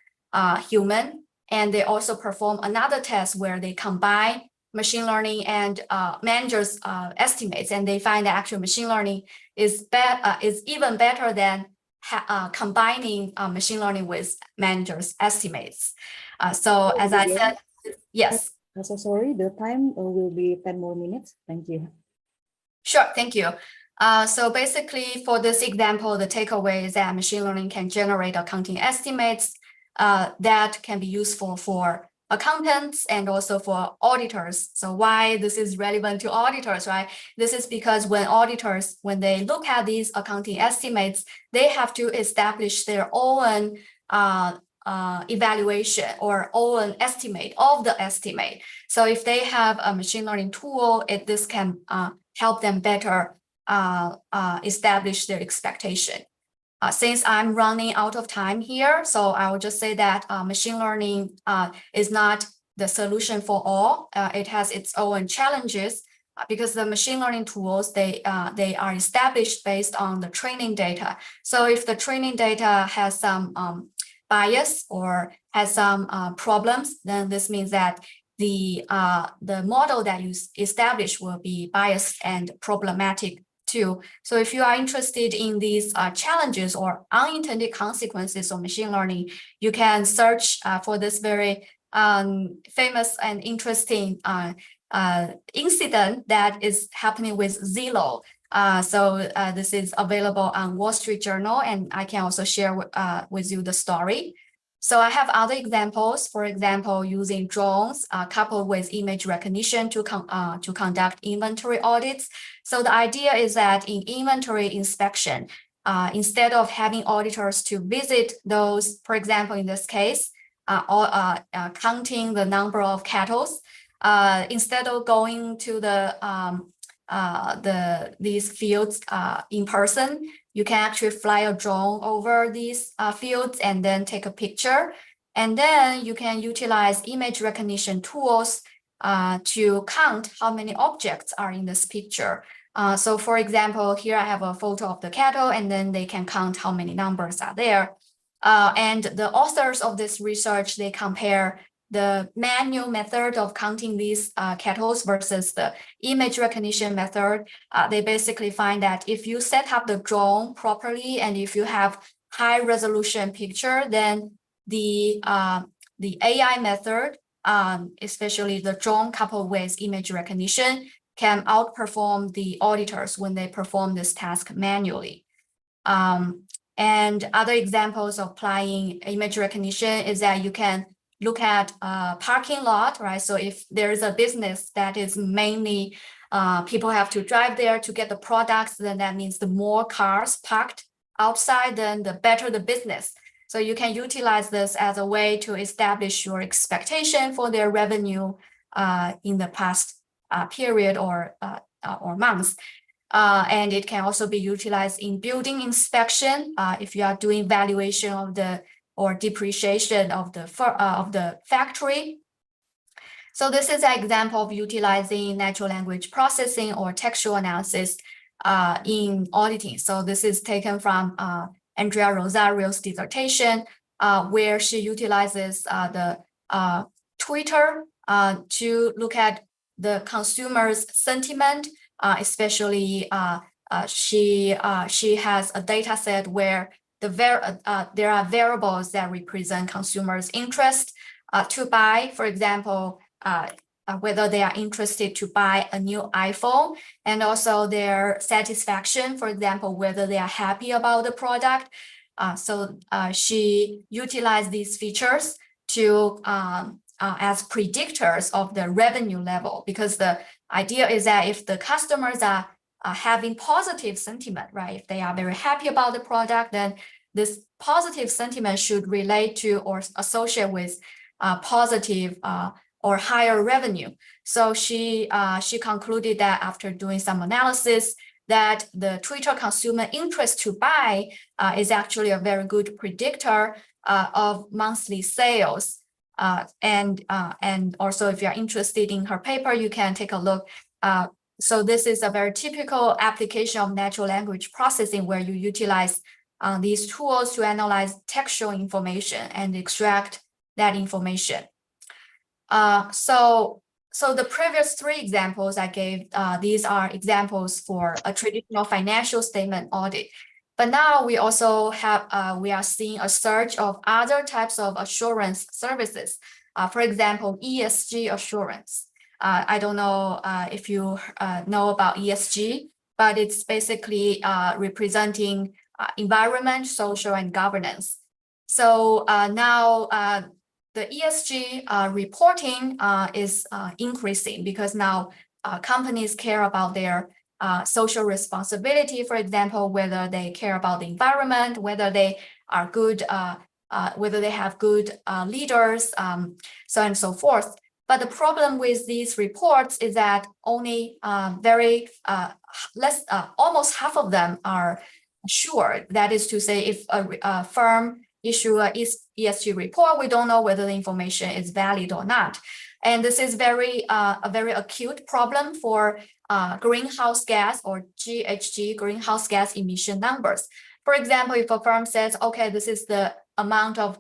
human. And they also perform another test where they combine machine learning and managers' estimates, and they find that actual machine learning is even better than combining machine learning with managers' estimates. So as I said, yes. So sorry, the time will be 10 more minutes. Thank you. Sure, thank you. So basically for this example, the takeaway is that machine learning can generate accounting estimates that can be useful for accountants and also for auditors. So why this is relevant to auditors, right? This is because when auditors, when they look at these accounting estimates, they have to establish their own evaluation or own estimate of the estimate. So if they have a machine learning tool, this can help them better establish their expectation. Since I'm running out of time here, so I will just say that machine learning is not the solution for all. It has its own challenges because the machine learning tools, they are established based on the training data. So if the training data has some bias or has some problems, then this means that the model that you establish will be biased and problematic too. So if you are interested in these challenges or unintended consequences of machine learning, you can search for this very famous and interesting incident that is happening with Zillow. So this is available on Wall Street Journal, and I can also share with you the story. So I have other examples, for example, using drones coupled with image recognition to conduct inventory audits. So the idea is that in inventory inspection, instead of having auditors to visit those, for example, in this case, counting the number of cattle, instead of going to these fields in person, you can actually fly a drone over these fields and then take a picture. And then you can utilize image recognition tools to count how many objects are in this picture. So for example, here I have a photo of the cattle, and then they can count how many numbers are there. And the authors of this research, they compare the manual method of counting these cattle versus the image recognition method. They basically find that if you set up the drone properly and if you have high resolution picture, then the AI method, especially the drone coupled with image recognition, can outperform the auditors when they perform this task manually. And other examples of applying image recognition is that you can look at a parking lot, right? So if there is a business that is mainly people have to drive there to get the products, then that means the more cars parked outside, then the better the business. So you can utilize this as a way to establish your expectation for their revenue in the past period or months. And it can also be utilized in building inspection if you are doing valuation of the or depreciation of the factory. So this is an example of utilizing natural language processing or textual analysis in auditing. So this is taken from Andrea Rosario's dissertation, where she utilizes the Twitter to look at the consumer's sentiment, especially she has a data set where there are variables that represent consumers' interest to buy, for example, whether they are interested to buy a new iPhone, and also their satisfaction, for example, whether they are happy about the product. So she utilized these features to as predictors of the revenue level, because the idea is that if the customers are having positive sentiment, right? If they are very happy about the product, then this positive sentiment should relate to or associate with positive or higher revenue. So she concluded that after doing some analysis, that the Twitter consumer interest to buy is actually a very good predictor of monthly sales. And also, if you're interested in her paper, you can take a look. So this is a very typical application of natural language processing, where you utilize these tools to analyze textual information and extract that information. So the previous three examples I gave, these are examples for a traditional financial statement audit. But now we also have, we are seeing a surge of other types of assurance services. For example, ESG assurance. I don't know if you know about ESG, but it's basically representing environment, social, and governance. So now the ESG reporting is increasing, because now companies care about their social responsibility, for example, whether they care about the environment, whether they are good, whether they have good leaders, so on and so forth. But the problem with these reports is that only almost half of them are assured. That is to say, if a firm issue a ESG report, we don't know whether the information is valid or not. And this is a very acute problem for greenhouse gas or GHG, greenhouse gas emission numbers. For example, if a firm says, okay, this is the amount of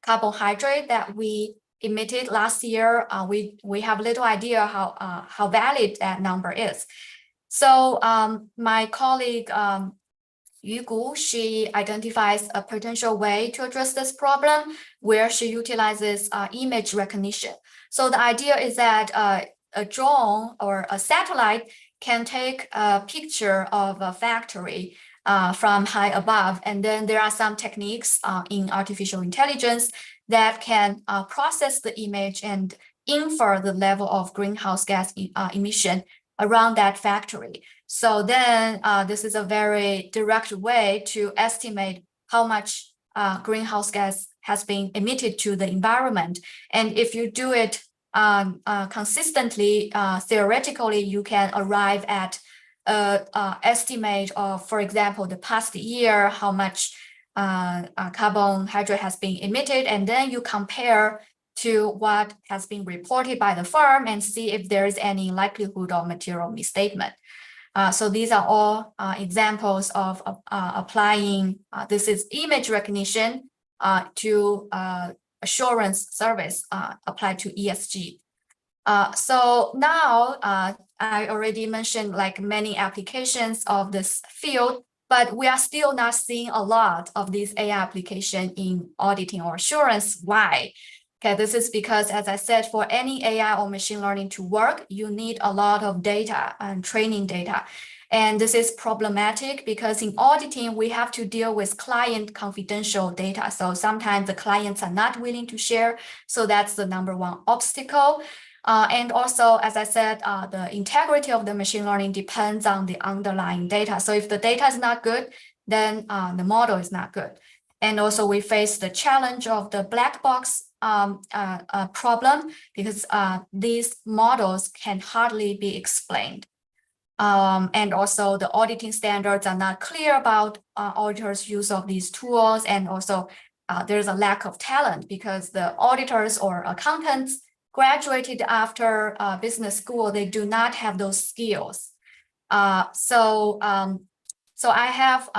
carbohydrate that we emitted last year, we have little idea how valid that number is. So my colleague Yu Gu, she identifies a potential way to address this problem, where she utilizes image recognition. So the idea is that a drone or a satellite can take a picture of a factory from high above, and then there are some techniques in artificial intelligence that can process the image and infer the level of greenhouse gas emission around that factory. So then this is a very direct way to estimate how much greenhouse gas has been emitted to the environment. And if you do it consistently, theoretically, you can arrive at an estimate of, for example, the past year, how much carbohydrate has been emitted, and then you compare to what has been reported by the firm and see if there is any likelihood of material misstatement. So these are all examples of applying, this is image recognition to assurance service applied to ESG. So now I already mentioned like many applications of this field. but we are still not seeing a lot of these AI application in auditing or assurance. Why? Okay, this is because, as I said, for any AI or machine learning to work, you need a lot of data and training data. And this is problematic because in auditing, we have to deal with client confidential data. So sometimes the clients are not willing to share. So that's the number one obstacle. And also, as I said, the integrity of the machine learning depends on the underlying data. So if the data is not good, then the model is not good. And also we face the challenge of the black box problem because these models can hardly be explained. And also the auditing standards are not clear about auditors' use of these tools. And also there's a lack of talent because the auditors or accountants graduated after business school, they do not have those skills. So I have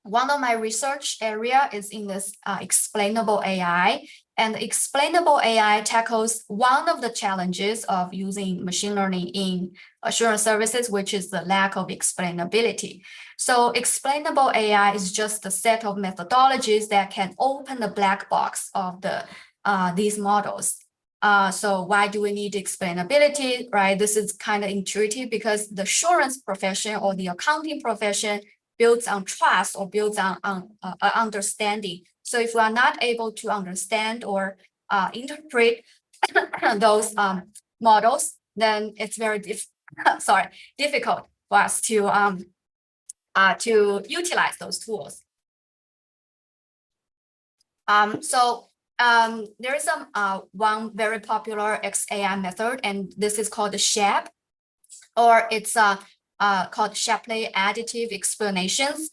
one of my research area is in this explainable AI, and explainable AI tackles one of the challenges of using machine learning in assurance services, which is the lack of explainability. So explainable AI is just a set of methodologies that can open the black box of the these models. So why do we need explainability, right? This is kind of intuitive because the assurance profession or the accounting profession builds on trust or builds on understanding. So if we are not able to understand or interpret those models, then it's very difficult for us to utilize those tools. There is one very popular XAI method, and this is called the SHAP, or it's called Shapley additive explanations.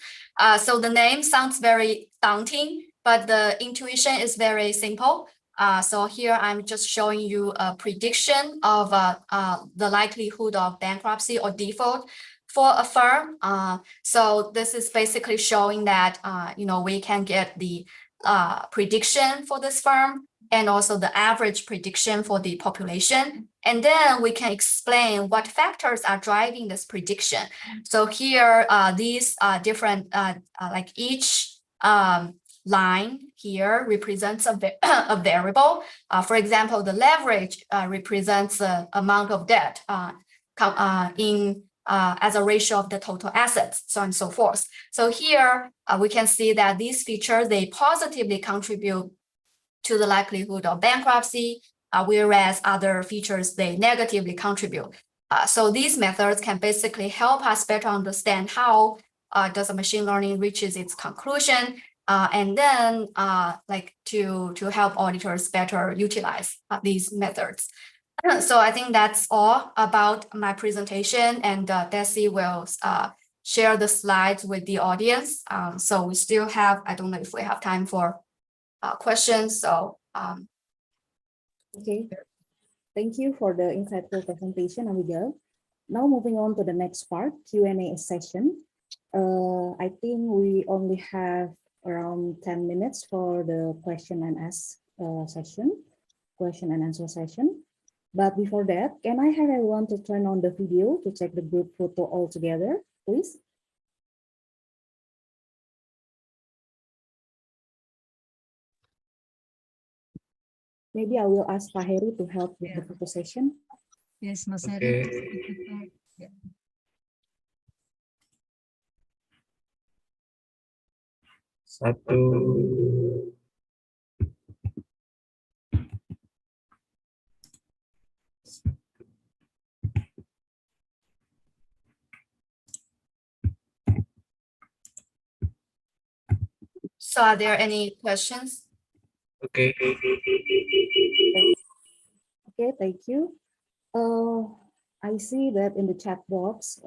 So the name sounds very daunting, but the intuition is very simple. So here I'm just showing you a prediction of the likelihood of bankruptcy or default for a firm. So this is basically showing that we can get the prediction for this firm and also the average prediction for the population. And then we can explain what factors are driving this prediction. So here, these different, like each line here represents a variable. For example, the leverage represents the amount of debt as a ratio of the total assets, so on and so forth. So here we can see that these features, they positively contribute to the likelihood of bankruptcy, whereas other features, they negatively contribute. So these methods can basically help us better understand how does a machine learning reaches its conclusion, and then like to help auditors better utilize these methods. So I think that's all about my presentation, and Desi will share the slides with the audience. So we still have, I don't know if we have time for questions. So okay, thank you for the insightful presentation, Abigail. Now moving on to the next part, Q&A session. I think we only have around 10 minutes for the question and answer session. But before that, can I have everyone to turn on the video to check the group photo all together, please? Maybe I will ask Pak Heri to help with the photo session. Yes, Mas Okay. Heri. Yeah. Satu. So are there any questions? Okay. Okay, thank you. I see that in the chat box,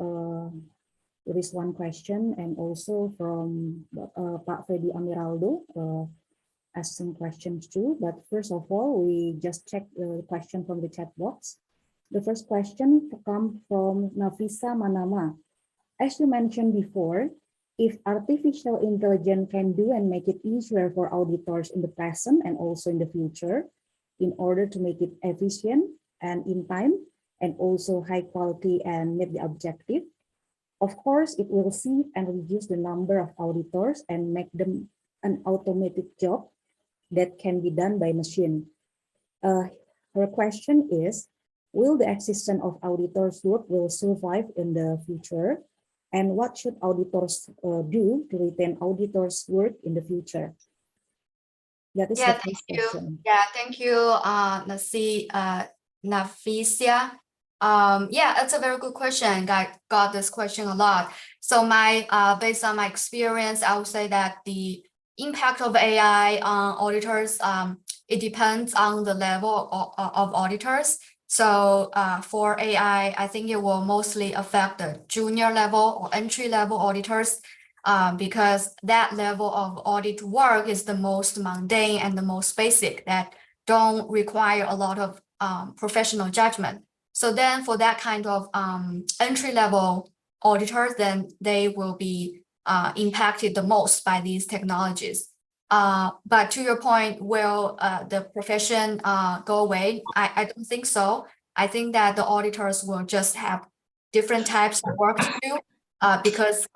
there is one question, and also from Pak Fedi Amiraldo asking questions too. But first of all, we just check the question from the chat box. The first question comes from Nafisa Manama. As you mentioned before, if artificial intelligence can do and make it easier for auditors in the present and also in the future, in order to make it efficient and in time, and also high quality and meet the objective, Of course, it will save and reduce the number of auditors and make them an automated job that can be done by machine. Her question is, will the existence of auditors work will survive in the future? And what should auditors do to retain auditors' work in the future? That is the first question. Yeah, thank you, Nafisia. Yeah, it's a very good question. I got this question a lot. So based on my experience, I would say that the impact of AI on auditors, it depends on the level of auditors. So for AI, I think it will mostly affect the junior level or entry level auditors, because that level of audit work is the most mundane and the most basic that don't require a lot of professional judgment. So then for that kind of entry level auditors, then they will be impacted the most by these technologies. But to your point, will the profession go away? I don't think so. I think that the auditors will just have different types of work to do, because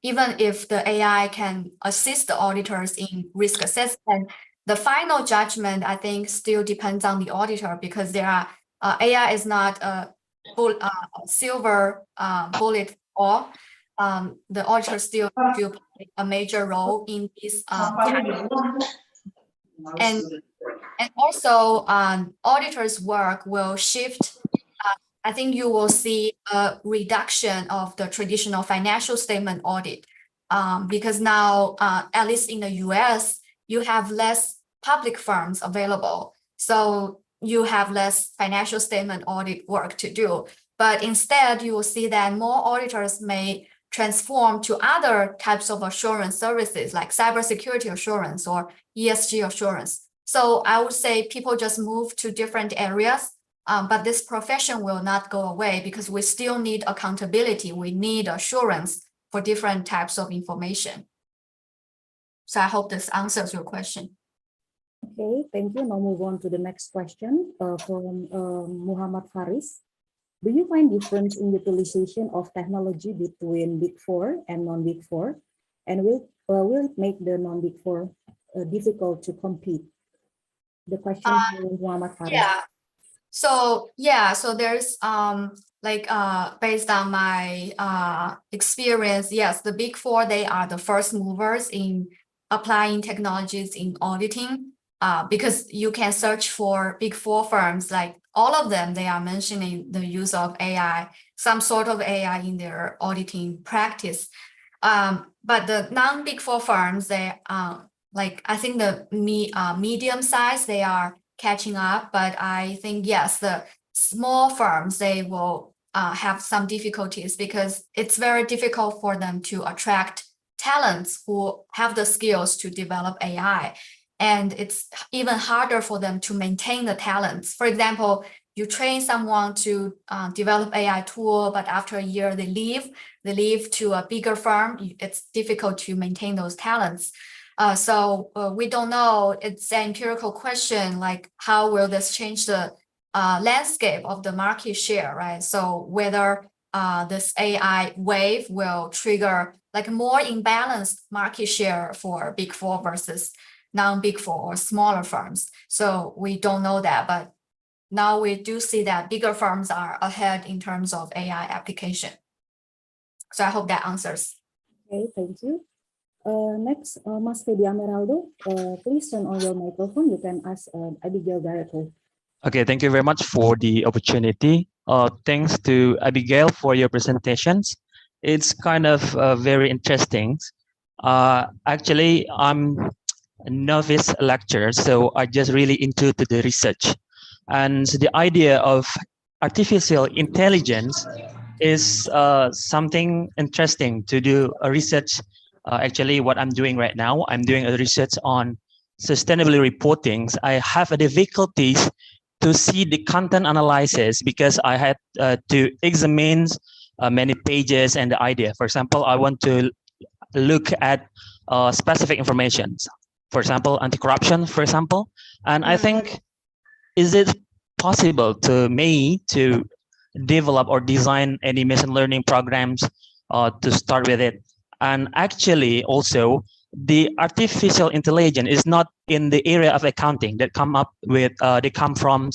even if the AI can assist the auditors in risk assessment, the final judgment, I think, still depends on the auditor, because there are AI is not a silver bullet all. The auditor still play a major role in this and also auditors' work will shift. I think you will see a reduction of the traditional financial statement audit, because now, at least in the US, you have less public firms available. So you have less financial statement audit work to do. But instead, you will see that more auditors may transform to other types of assurance services like cybersecurity assurance or ESG assurance. So I would say people just move to different areas. But this profession will not go away, because we still need accountability. We need assurance for different types of information. So I hope this answers your question. Okay, thank you. Now move on to the next question from Muhammad Faris. Do you find difference in utilization of technology between Big Four and non-Big Four? And will it make the non-Big Four difficult to compete? The question from Muhammad Faris. Yeah. So there's based on my experience, yes, the Big Four, they are the first movers in applying technologies in auditing, because you can search for Big Four firms, like all of them, they are mentioning the use of AI, some sort of AI in their auditing practice. But the non-Big Four firms, they I think the medium size, they are catching up, but I think, yes, the small firms, they will have some difficulties, because it's very difficult for them to attract talents who have the skills to develop AI. And it's even harder for them to maintain the talents. For example, you train someone to develop AI tool, but after a year they leave to a bigger firm. It's difficult to maintain those talents. So we don't know. It's an empirical question, like how will this change the landscape of the market share, right? So whether this AI wave will trigger like more imbalanced market share for Big Four versus non-Big Four or smaller firms. So we don't know that, but now we do see that bigger firms are ahead in terms of AI application. So I hope that answers. Okay, thank you. Next, Mas Fedi Ameraldo, please turn on your microphone. You can ask Abigail directly. Okay, thank you very much for the opportunity. Thanks to Abigail for your presentations. It's kind of very interesting. Actually, I'm a novice lecturer, so I just really into the research. And the idea of artificial intelligence is something interesting to do a research. Actually, what I'm doing right now, I'm doing a research on sustainability reporting. I have a difficulties to see the content analysis because I had to examine many pages and the idea. For example, I want to look at specific information. For example, anti-corruption, for example. And I think, is it possible to me to develop or design any machine learning programs to start with it. And actually, also, the artificial intelligence is not in the area of accounting. That come up with they come from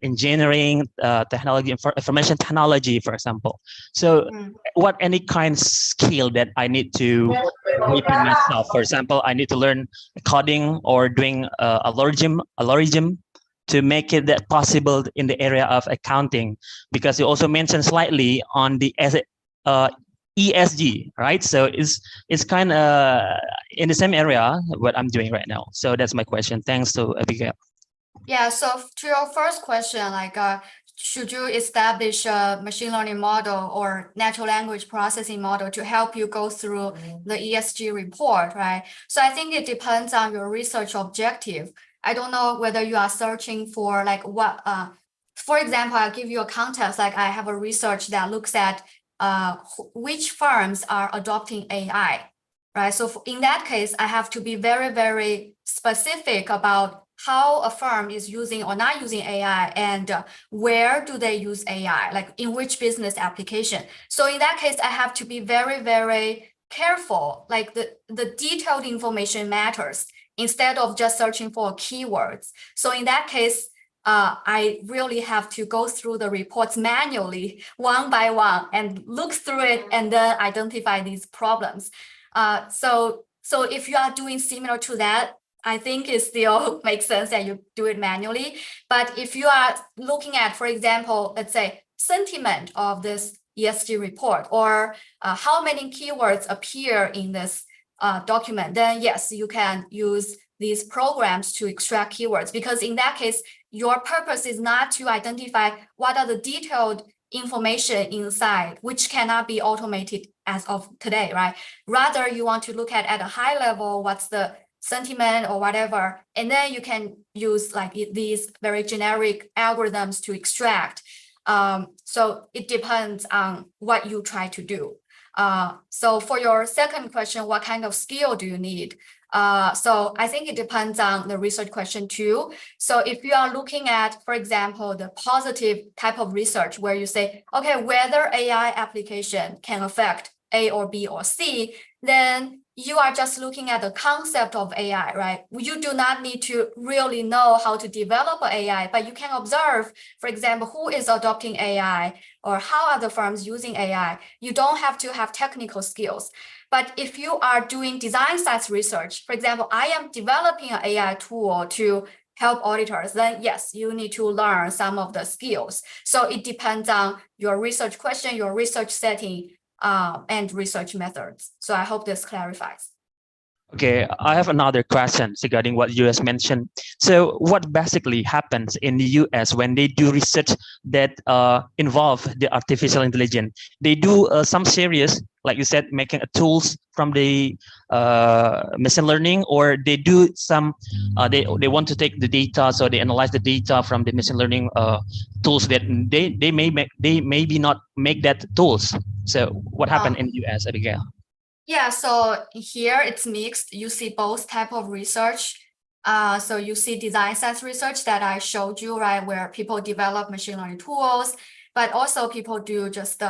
engineering, technology, information technology, for example. So, what any kind of skill that I need to repeat myself? For example, I need to learn coding or doing algorithm to make it that possible in the area of accounting, because you also mentioned slightly on the ESG, right? So it's kind of in the same area what I'm doing right now. So that's my question. Thanks to Abigail. Yeah, so to your first question, like should you establish a machine learning model or natural language processing model to help you go through the ESG report, right? So I think it depends on your research objective. I don't know whether you are searching for like what, for example, I'll give you a context, like I have a research that looks at which firms are adopting AI, right? So in that case, I have to be very, very specific about how a firm is using or not using AI and where do they use AI, like in which business application. So in that case, I have to be very, very careful, like the detailed information matters instead of just searching for keywords. So in that case, I really have to go through the reports manually, one by one, and look through it and then identify these problems. So if you are doing similar to that, I think it still makes sense that you do it manually. But if you are looking at, for example, let's say sentiment of this ESG report, or how many keywords appear in this document, then yes, you can use these programs to extract keywords, because in that case, your purpose is not to identify what are the detailed information inside, which cannot be automated as of today, right? Rather, you want to look at a high level, what's the sentiment or whatever, and then you can use like these very generic algorithms to extract. So it depends on what you try to do. So for your second question, what kind of skill do you need? So I think it depends on the research question too. So if you are looking at, for example, the positive type of research where you say, okay, whether AI application can affect A or B or C, then you are just looking at the concept of AI, right? You do not need to really know how to develop AI, but you can observe, for example, who is adopting AI or how are the firms using AI. You don't have to have technical skills. But if you are doing design science research, for example, I am developing an AI tool to help auditors, then yes, you need to learn some of the skills. So it depends on your research question, your research setting, and research methods. So I hope this clarifies. Okay, I have another question regarding what you just mentioned. So what basically happens in the US when they do research that involve the artificial intelligence? They do some series, like you said, making tools from the machine learning, or they do some, they want to take the data, so they analyze the data from the machine learning tools that they maybe not make that tools. So what happened in the US, Abigail? Yeah, so here it's mixed. You see both type of research. So you see design science research that I showed you, right, where people develop machine learning tools, but also people do just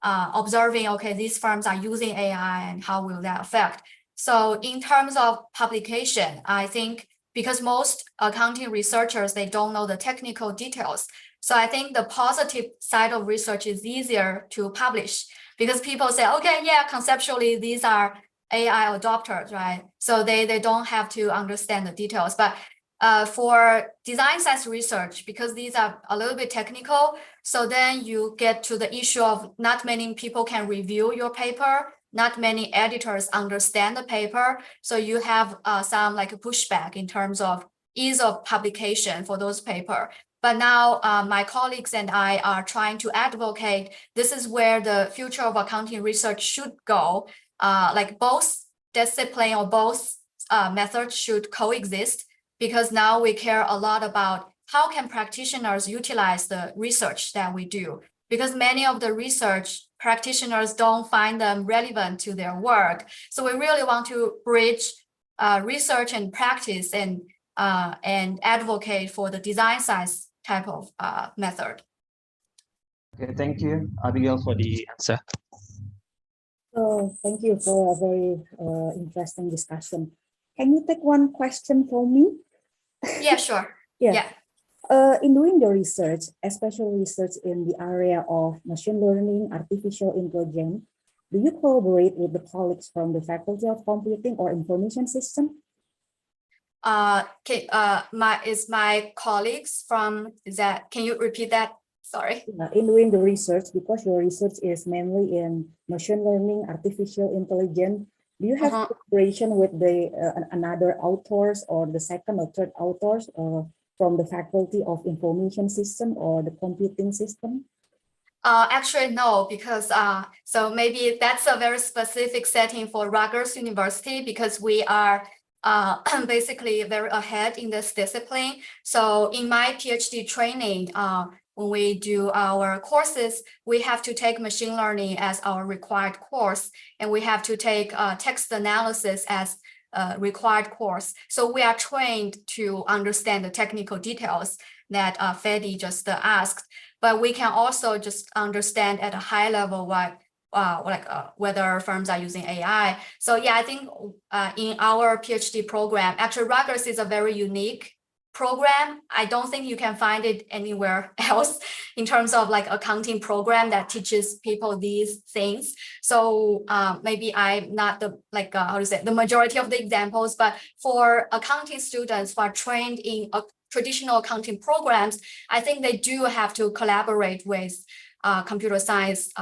observing, okay, these firms are using AI and how will that affect? So in terms of publication, I think because most accounting researchers, they don't know the technical details. So I think the positive side of research is easier to publish, because people say, okay, yeah, conceptually, these are AI adopters, right? So they don't have to understand the details. But for design science research, because these are a little bit technical, so then you get to the issue of not many people can review your paper, not many editors understand the paper. So you have some like a pushback in terms of ease of publication for those papers. But now my colleagues and I are trying to advocate, this is where the future of accounting research should go. Like both discipline or both methods should coexist, because now we care a lot about how can practitioners utilize the research that we do, because many of the research practitioners don't find them relevant to their work. So we really want to bridge research and practice and advocate for the design science type of method. Okay, thank you, Abigail, for the answer. Thank you for a very interesting discussion. Can you take one question for me? Yeah, sure. Yeah. Yeah. In doing your research, especially research in the area of machine learning, artificial intelligence, do you collaborate with the colleagues from the Faculty of Computing or Information System? My colleagues from that, can you repeat that? Sorry. In doing the research, because your research is mainly in machine learning, artificial intelligence, do you have cooperation with the another authors or the second or third authors from the Faculty of Information System or the Computing System? Actually, no, because so maybe that's a very specific setting for Rutgers University because we are basically very ahead in this discipline. So in my PhD training, when we do our courses, we have to take machine learning as our required course, and we have to take text analysis as a required course. So we are trained to understand the technical details that Fedi just asked. But we can also just understand at a high level whether firms are using AI. So yeah, I think in our PhD program, actually Rutgers is a very unique program. I don't think you can find it anywhere else in terms of like accounting program that teaches people these things. So maybe I'm not the the majority of the examples, but for accounting students who are trained in traditional accounting programs, I think they do have to collaborate with computer science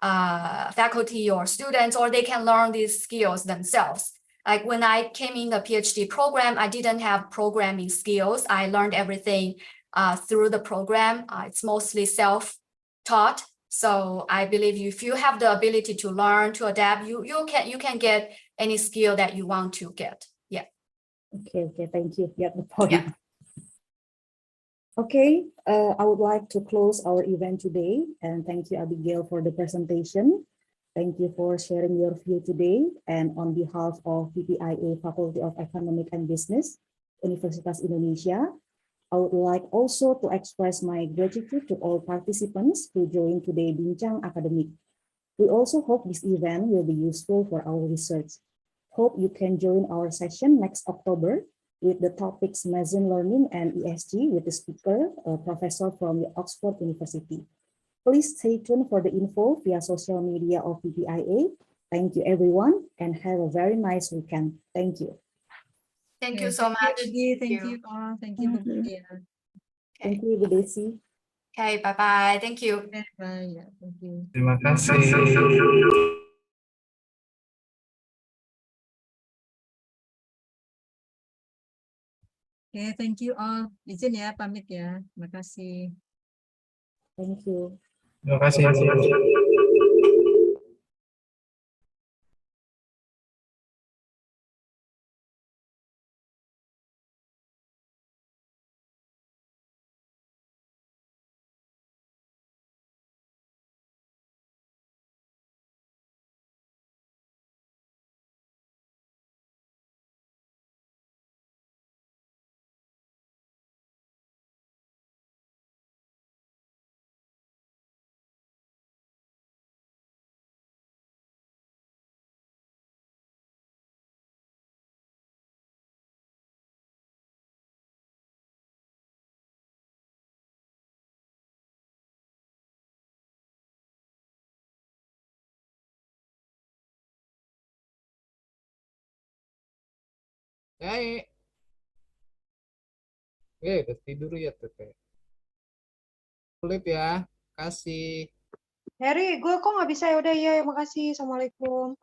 faculty or students, or they can learn these skills themselves. Like when I came in the PhD program, I didn't have programming skills. I learned everything through the program. It's mostly self-taught. So I believe if you have the ability to learn, to adapt, you can get any skill that you want to get. Yeah. Okay, thank you. Yeah, the point. Yeah. Okay, I would like to close our event today, and thank you, Abigail, for the presentation. Thank you for sharing your view today. And on behalf of PPIA Faculty of Economic and Business, Universitas Indonesia, I would like also to express my gratitude to all participants who joined today Bincang Akademik. We also hope this event will be useful for our research. Hope you can join our session next October with the topics machine learning and ESG with the speaker, a professor from the Oxford University. Please stay tuned for the info via social media of PPIA. Thank you, everyone, and have a very nice weekend. Thank you. Thank you so much. Thank you all. Thank you, Bu Mutia. Thank you, Bu Desi. Okay, bye-bye. Thank you. Bye. Yeah, thank you. Terima kasih. Okay, thank you all. Izin ya, pamit ya. Terima kasih. Thank you. Terima kasih. Oke, udah tidur ya Teteh. Kulit ya, kasih. Heri, gue kok nggak bisa ya? Udah ya, makasih. Assalamualaikum.